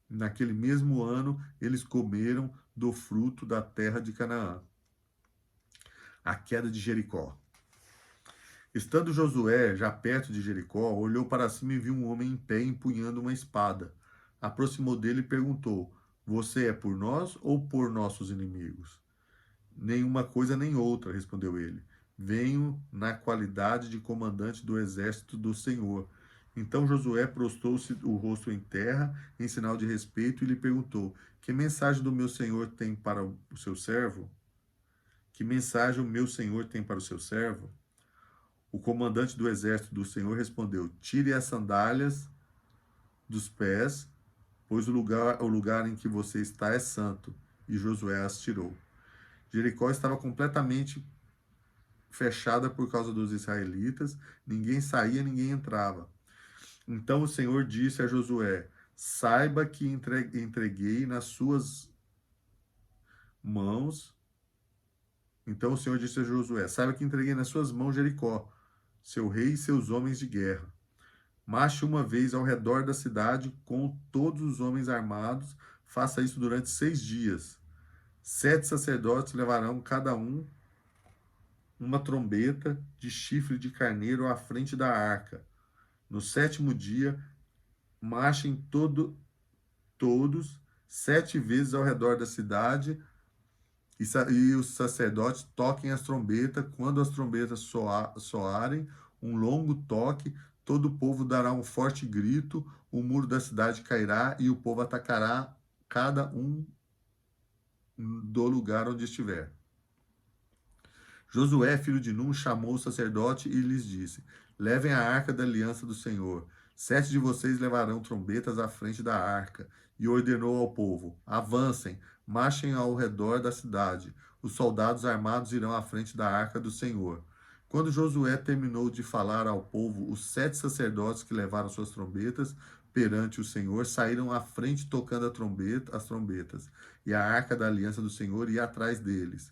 Speaker 1: Naquele mesmo ano, eles comeram do fruto da terra de Canaã. A queda de Jericó. Estando Josué já perto de Jericó, olhou para cima e viu um homem em pé empunhando uma espada. Aproximou dele e perguntou: você é por nós ou por nossos inimigos? Nenhuma coisa nem outra, respondeu ele. Venho na qualidade de comandante do exército do Senhor. Então Josué prostrou-se o rosto em terra, em sinal de respeito, e lhe perguntou: que mensagem do meu senhor tem para o seu servo? Que mensagem o meu senhor tem para o seu servo? O comandante do exército do Senhor respondeu: tire as sandálias dos pés, pois o lugar em que você está é santo. E Josué as tirou. Jericó estava completamente fechada por causa dos israelitas, ninguém saía, ninguém entrava. Então o Senhor disse a Josué: saiba que entreguei nas suas mãos. Então o Senhor disse a Josué: saiba que entreguei nas suas mãos Jericó, seu rei e seus homens de guerra. Marche uma vez ao redor da cidade com todos os homens armados, faça isso durante 6 dias. 7 sacerdotes levarão cada um uma trombeta de chifre de carneiro à frente da arca. No 7º dia, marchem todos 7 vezes ao redor da cidade e os sacerdotes toquem as trombetas. Quando as trombetas soarem, um longo toque, todo o povo dará um forte grito, o muro da cidade cairá e o povo atacará cada um do lugar onde estiver. Josué, filho de Nun, chamou o sacerdote e lhes disse: levem a arca da aliança do Senhor. 7 de vocês levarão trombetas à frente da arca. E ordenou ao povo: avancem, marchem ao redor da cidade. Os soldados armados irão à frente da arca do Senhor. Quando Josué terminou de falar ao povo, os 7 sacerdotes que levaram suas trombetas perante o Senhor saíram à frente tocando as trombetas. E a arca da aliança do Senhor ia atrás deles.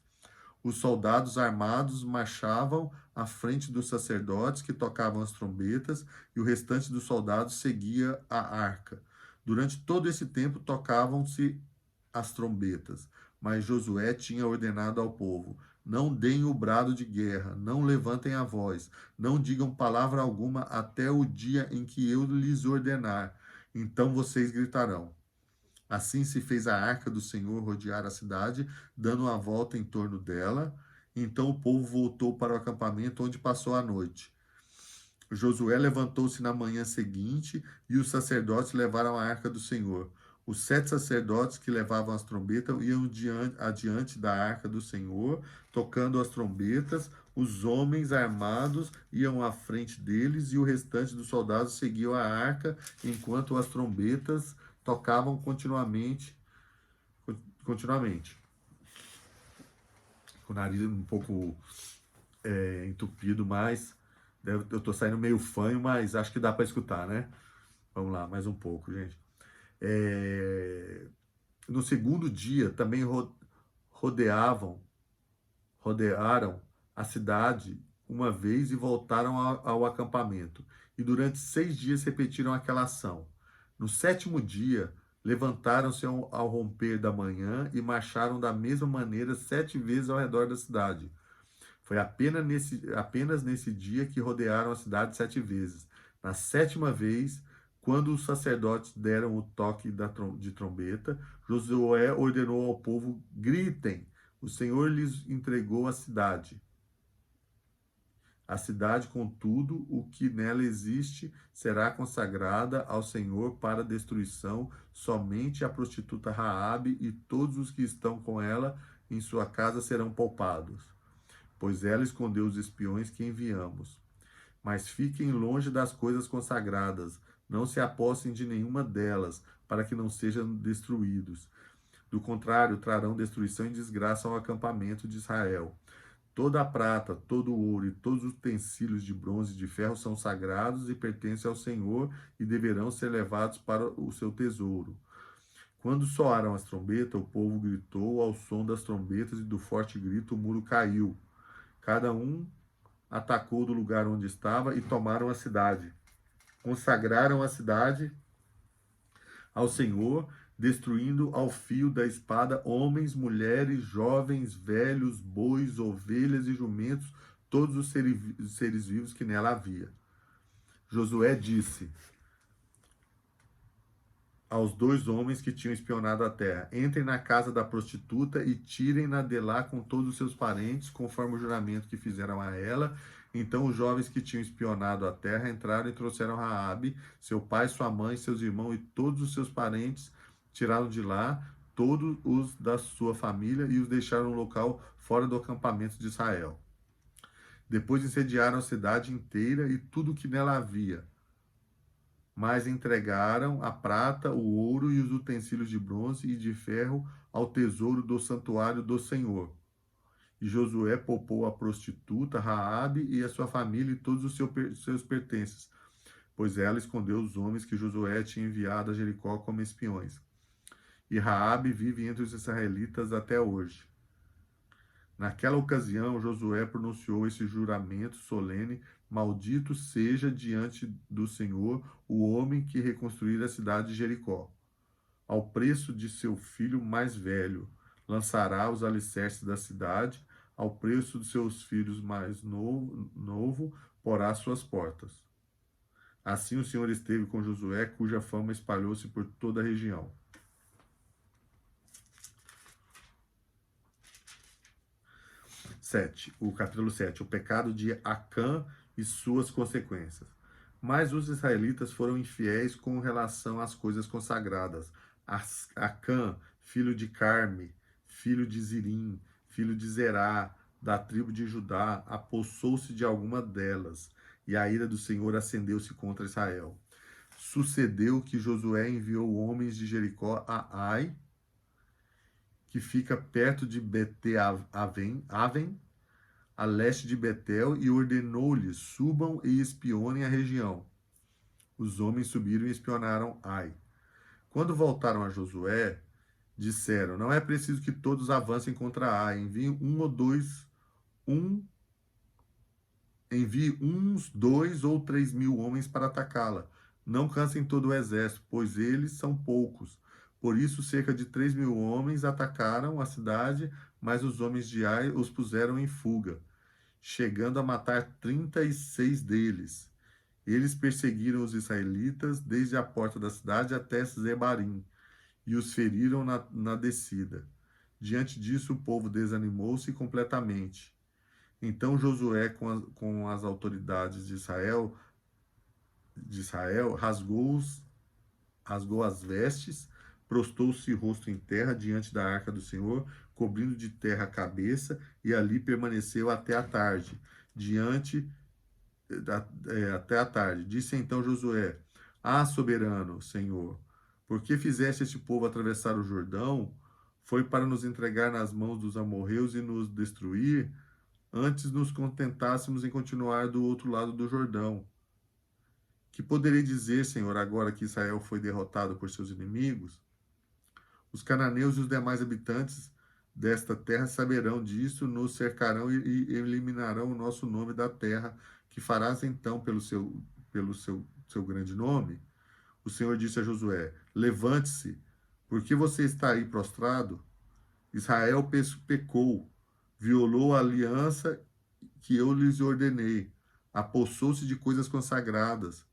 Speaker 1: Os soldados armados marchavam à frente dos sacerdotes que tocavam as trombetas, e o restante dos soldados seguia a arca. Durante todo esse tempo tocavam-se as trombetas. Mas Josué tinha ordenado ao povo: não deem o brado de guerra, não levantem a voz, não digam palavra alguma até o dia em que eu lhes ordenar. Então vocês gritarão. Assim se fez a arca do Senhor rodear a cidade, dando uma volta em torno dela. Então o povo voltou para o acampamento onde passou a noite. Josué levantou-se na manhã seguinte e os sacerdotes levaram a arca do Senhor. Os 7 sacerdotes que levavam as trombetas iam adiante da arca do Senhor, tocando as trombetas. Os homens armados iam à frente deles e o restante dos soldados seguiam a arca enquanto as trombetas tocavam continuamente. Com o nariz um pouco entupido, mas eu tô saindo meio fanho, mas acho que dá para escutar, né? Vamos lá, mais um pouco, gente. É, No segundo dia também rodearam a cidade uma vez e voltaram ao acampamento. E durante 6 dias repetiram aquela ação. No sétimo dia, levantaram-se ao romper da manhã e marcharam da mesma maneira 7 vezes ao redor da cidade. Foi apenas nesse dia que rodearam a cidade 7 vezes. Na sétima vez, quando os sacerdotes deram o toque de trombeta, Josué ordenou ao povo: gritem, o Senhor lhes entregou a cidade. A cidade, contudo, o que nela existe, será consagrada ao Senhor para destruição. Somente a prostituta Raabe e todos os que estão com ela em sua casa serão poupados, pois ela escondeu os espiões que enviamos. Mas fiquem longe das coisas consagradas, não se apossem de nenhuma delas, para que não sejam destruídos. Do contrário, trarão destruição e desgraça ao acampamento de Israel. Toda a prata, todo o ouro e todos os utensílios de bronze e de ferro são sagrados e pertencem ao Senhor e deverão ser levados para o seu tesouro. Quando soaram as trombetas, o povo gritou ao som das trombetas e do forte grito o muro caiu. Cada um atacou do lugar onde estava e tomaram a cidade. Consagraram a cidade ao Senhor, destruindo ao fio da espada homens, mulheres, jovens, velhos, bois, ovelhas e jumentos, todos os seres vivos que nela havia. Josué disse aos 2 homens que tinham espionado a terra: entrem na casa da prostituta e tirem-na de lá com todos os seus parentes, conforme o juramento que fizeram a ela. Então os jovens que tinham espionado a terra entraram e trouxeram Raabe, seu pai, sua mãe, seus irmãos e todos os seus parentes, tiraram de lá todos os da sua família e os deixaram no local fora do acampamento de Israel. Depois incendiaram a cidade inteira e tudo o que nela havia, mas entregaram a prata, o ouro e os utensílios de bronze e de ferro ao tesouro do santuário do Senhor. E Josué poupou a prostituta Raabe e a sua família e todos os seus pertences, pois ela escondeu os homens que Josué tinha enviado a Jericó como espiões. E Raabe vive entre os israelitas até hoje. Naquela ocasião, Josué pronunciou esse juramento solene: maldito seja diante do Senhor o homem que reconstruir a cidade de Jericó. Ao preço de seu filho mais velho, lançará os alicerces da cidade, ao preço de seus filhos mais novo porá suas portas. Assim o Senhor esteve com Josué, cuja fama espalhou-se por toda a região. 7, o capítulo 7, o pecado de Acã e suas consequências. Mas os israelitas foram infiéis com relação às coisas consagradas. Acã, filho de Carme, filho de Zirim, filho de Zerá, da tribo de Judá, apossou-se de alguma delas, e a ira do Senhor acendeu-se contra Israel. Sucedeu que Josué enviou homens de Jericó a Ai, que fica perto de Bete-Aven, a leste de Betel, e ordenou-lhes: subam e espionem a região. Os homens subiram e espionaram Ai. Quando voltaram a Josué, disseram: não é preciso que todos avancem contra Ai, envie uns 2 ou 3 mil homens para atacá-la. Não cansem todo o exército, pois eles são poucos. Por isso, cerca de 3.000 homens atacaram a cidade, mas os homens de Ai os puseram em fuga, chegando a matar 36 deles. Eles perseguiram os israelitas desde a porta da cidade até Zebarim e os feriram na descida. Diante disso, o povo desanimou-se completamente. Então Josué, com as autoridades de Israel, rasgou as vestes, prostou-se rosto em terra diante da arca do Senhor, cobrindo de terra a cabeça, e ali permaneceu até a tarde, até a tarde. Disse então Josué: Ah, soberano Senhor, por que fizeste este povo atravessar o Jordão? Foi para nos entregar nas mãos dos amorreus e nos destruir? Antes nos contentássemos em continuar do outro lado do Jordão. Que poderei dizer, Senhor, agora que Israel foi derrotado por seus inimigos? Os cananeus e os demais habitantes desta terra saberão disso, nos cercarão e eliminarão o nosso nome da terra. Que farás então pelo seu grande nome? O Senhor disse a Josué: Levante-se, porque você está aí prostrado? Israel pecou, violou a aliança que eu lhes ordenei, apossou-se de coisas consagradas,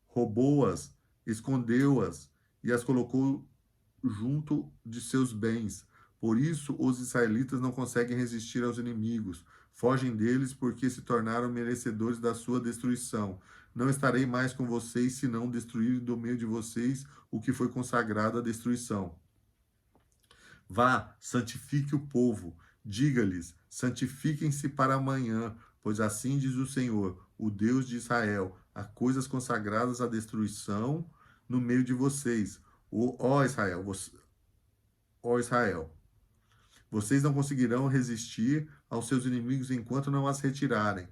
Speaker 1: roubou-as, escondeu-as e as colocou junto de seus bens. Por isso, os israelitas não conseguem resistir aos inimigos. Fogem deles porque se tornaram merecedores da sua destruição. Não estarei mais com vocês, se não destruir do meio de vocês o que foi consagrado à destruição. Vá, santifique o povo. Diga-lhes: santifiquem-se para amanhã, pois assim diz o Senhor, o Deus de Israel: há coisas consagradas à destruição no meio de vocês. Ó Israel, vocês não conseguirão resistir aos seus inimigos enquanto não as retirarem.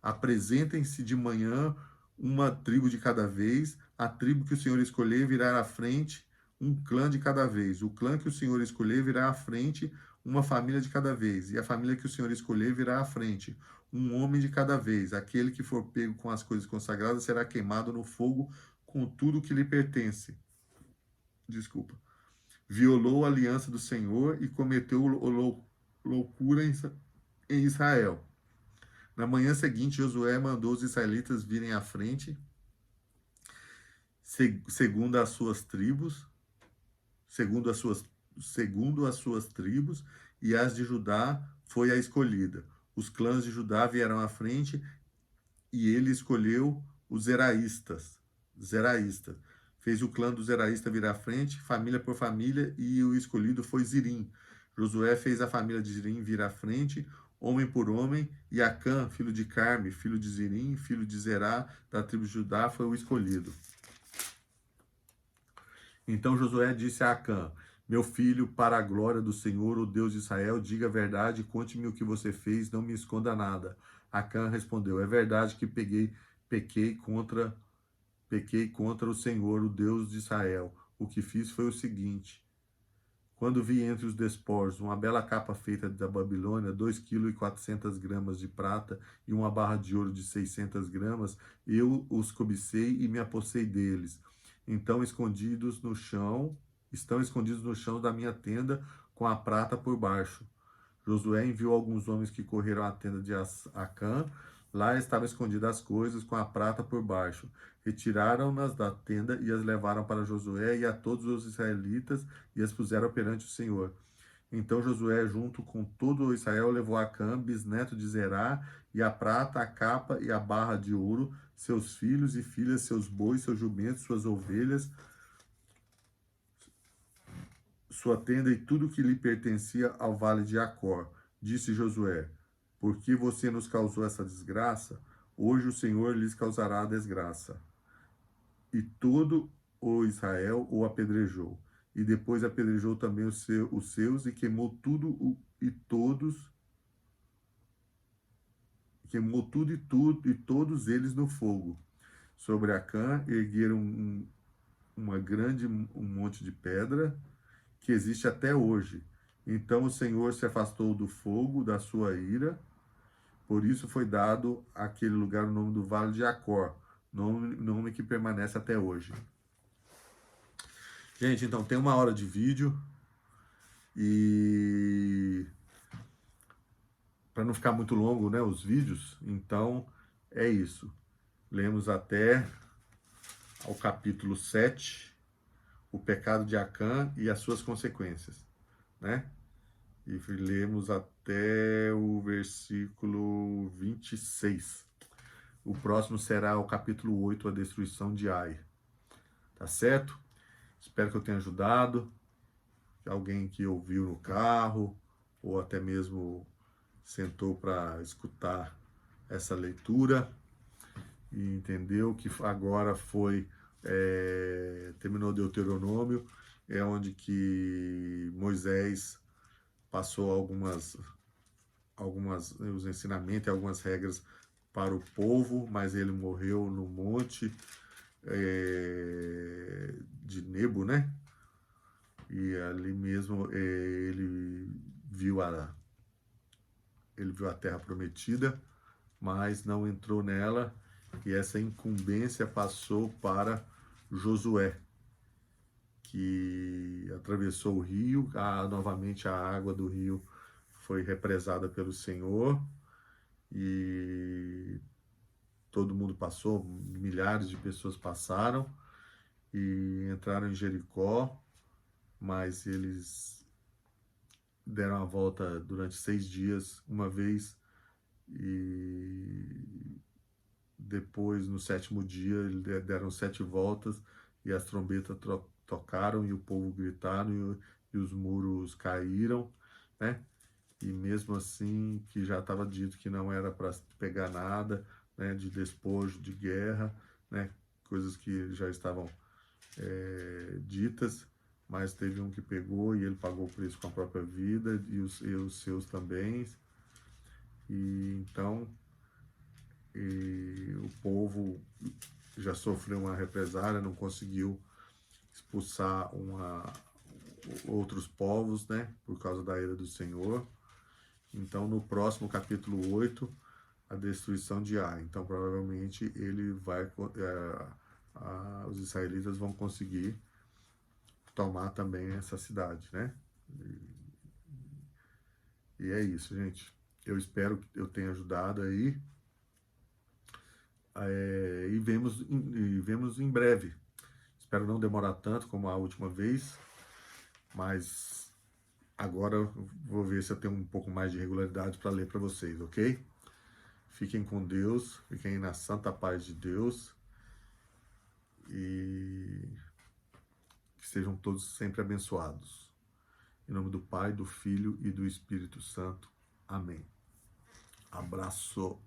Speaker 1: Apresentem-se de manhã, uma tribo de cada vez. A tribo que o Senhor escolher virá à frente, um clã de cada vez. O clã que o Senhor escolher virá à frente, uma família de cada vez. E a família que o Senhor escolher virá à frente, um homem de cada vez. Aquele que for pego com as coisas consagradas será queimado no fogo com tudo que lhe pertence. Desculpa. Violou a aliança do Senhor e cometeu loucura em Israel. Na manhã seguinte, Josué mandou os israelitas virem à frente, segundo as suas tribos, segundo as suas tribos, e as de Judá foi a escolhida. Os clãs de Judá vieram à frente e ele escolheu os zeraístas. Fez o clã do zeraísta vir à frente, família por família, e o escolhido foi Zirim. Josué fez a família de Zirim vir à frente, homem por homem, e Acã, filho de Carme, filho de Zirim, filho de Zerá, da tribo de Judá, foi o escolhido. Então Josué disse a Acã: Meu filho, para a glória do Senhor, o Deus de Israel, diga a verdade, conte-me o que você fez, não me esconda nada. Acã respondeu: É verdade que pequei contra o Senhor, o Deus de Israel. O que fiz foi o seguinte: quando vi entre os despojos uma bela capa feita da Babilônia, 2,4 kg de prata e uma barra de ouro de 600 gramas, eu os cobicei e me apossei deles. Então estão escondidos no chão da minha tenda com a prata por baixo. Josué enviou alguns homens que correram à tenda de Acã. Lá estavam escondidas as coisas com a prata por baixo. Retiraram-nas da tenda e as levaram para Josué e a todos os israelitas e as puseram perante o Senhor. Então Josué, junto com todo o Israel, levou Acã, bisneto de Zerá, e a prata, a capa e a barra de ouro, seus filhos e filhas, seus bois, seus jumentos, suas ovelhas, sua tenda e tudo que lhe pertencia ao vale de Acor. Disse Josué: Por que você nos causou essa desgraça? Hoje o Senhor lhes causará a desgraça. E todo o Israel o apedrejou. E depois apedrejou também os seus e queimou tudo e todos eles no fogo. Sobre Acã ergueram um monte de pedra que existe até hoje. Então o Senhor se afastou do fogo da sua ira, por isso foi dado àquele lugar o nome do Vale de Acor, nome que permanece até hoje. Gente, então tem 1 hora de vídeo e para não ficar muito longo, né, os vídeos, então é isso. Lemos até ao capítulo 7, o pecado de Acã e as suas consequências, né? E lemos até o versículo 26. O próximo será o capítulo 8, a destruição de Ai. Tá certo? Espero que eu tenha ajudado. Alguém que ouviu no carro, ou até mesmo sentou para escutar essa leitura e entendeu que agora foi, terminou Deuteronômio, é onde que Moisés passou os ensinamentos e algumas regras para o povo, mas ele morreu no monte de Nebo, né? E ali mesmo ele viu a terra prometida, mas não entrou nela, e essa incumbência passou para Josué, que atravessou o rio, novamente a água do rio foi represada pelo Senhor, e todo mundo passou, milhares de pessoas passaram e entraram em Jericó, mas eles deram a volta durante 6 dias, uma vez, e depois, no 7º dia, eles deram 7 voltas e as trombetas tocaram e o povo gritaram e os muros caíram, né? E mesmo assim, que já estava dito que não era para pegar nada, né, de despojo, de guerra, né, coisas que já estavam ditas, mas teve um que pegou e ele pagou o preço com a própria vida e os seus também. E então o povo já sofreu uma represália, não conseguiu expulsar outros povos, né, por causa da ira do Senhor. Então, no próximo capítulo 8, a destruição de Ai. Então, provavelmente, os israelitas vão conseguir tomar também essa cidade, né? E é isso, gente. Eu espero que eu tenha ajudado aí. E vemos em breve. Espero não demorar tanto como a última vez, mas agora eu vou ver se eu tenho um pouco mais de regularidade para ler para vocês, ok? Fiquem com Deus, fiquem na santa paz de Deus e que sejam todos sempre abençoados. Em nome do Pai, do Filho e do Espírito Santo. Amém. Abraço.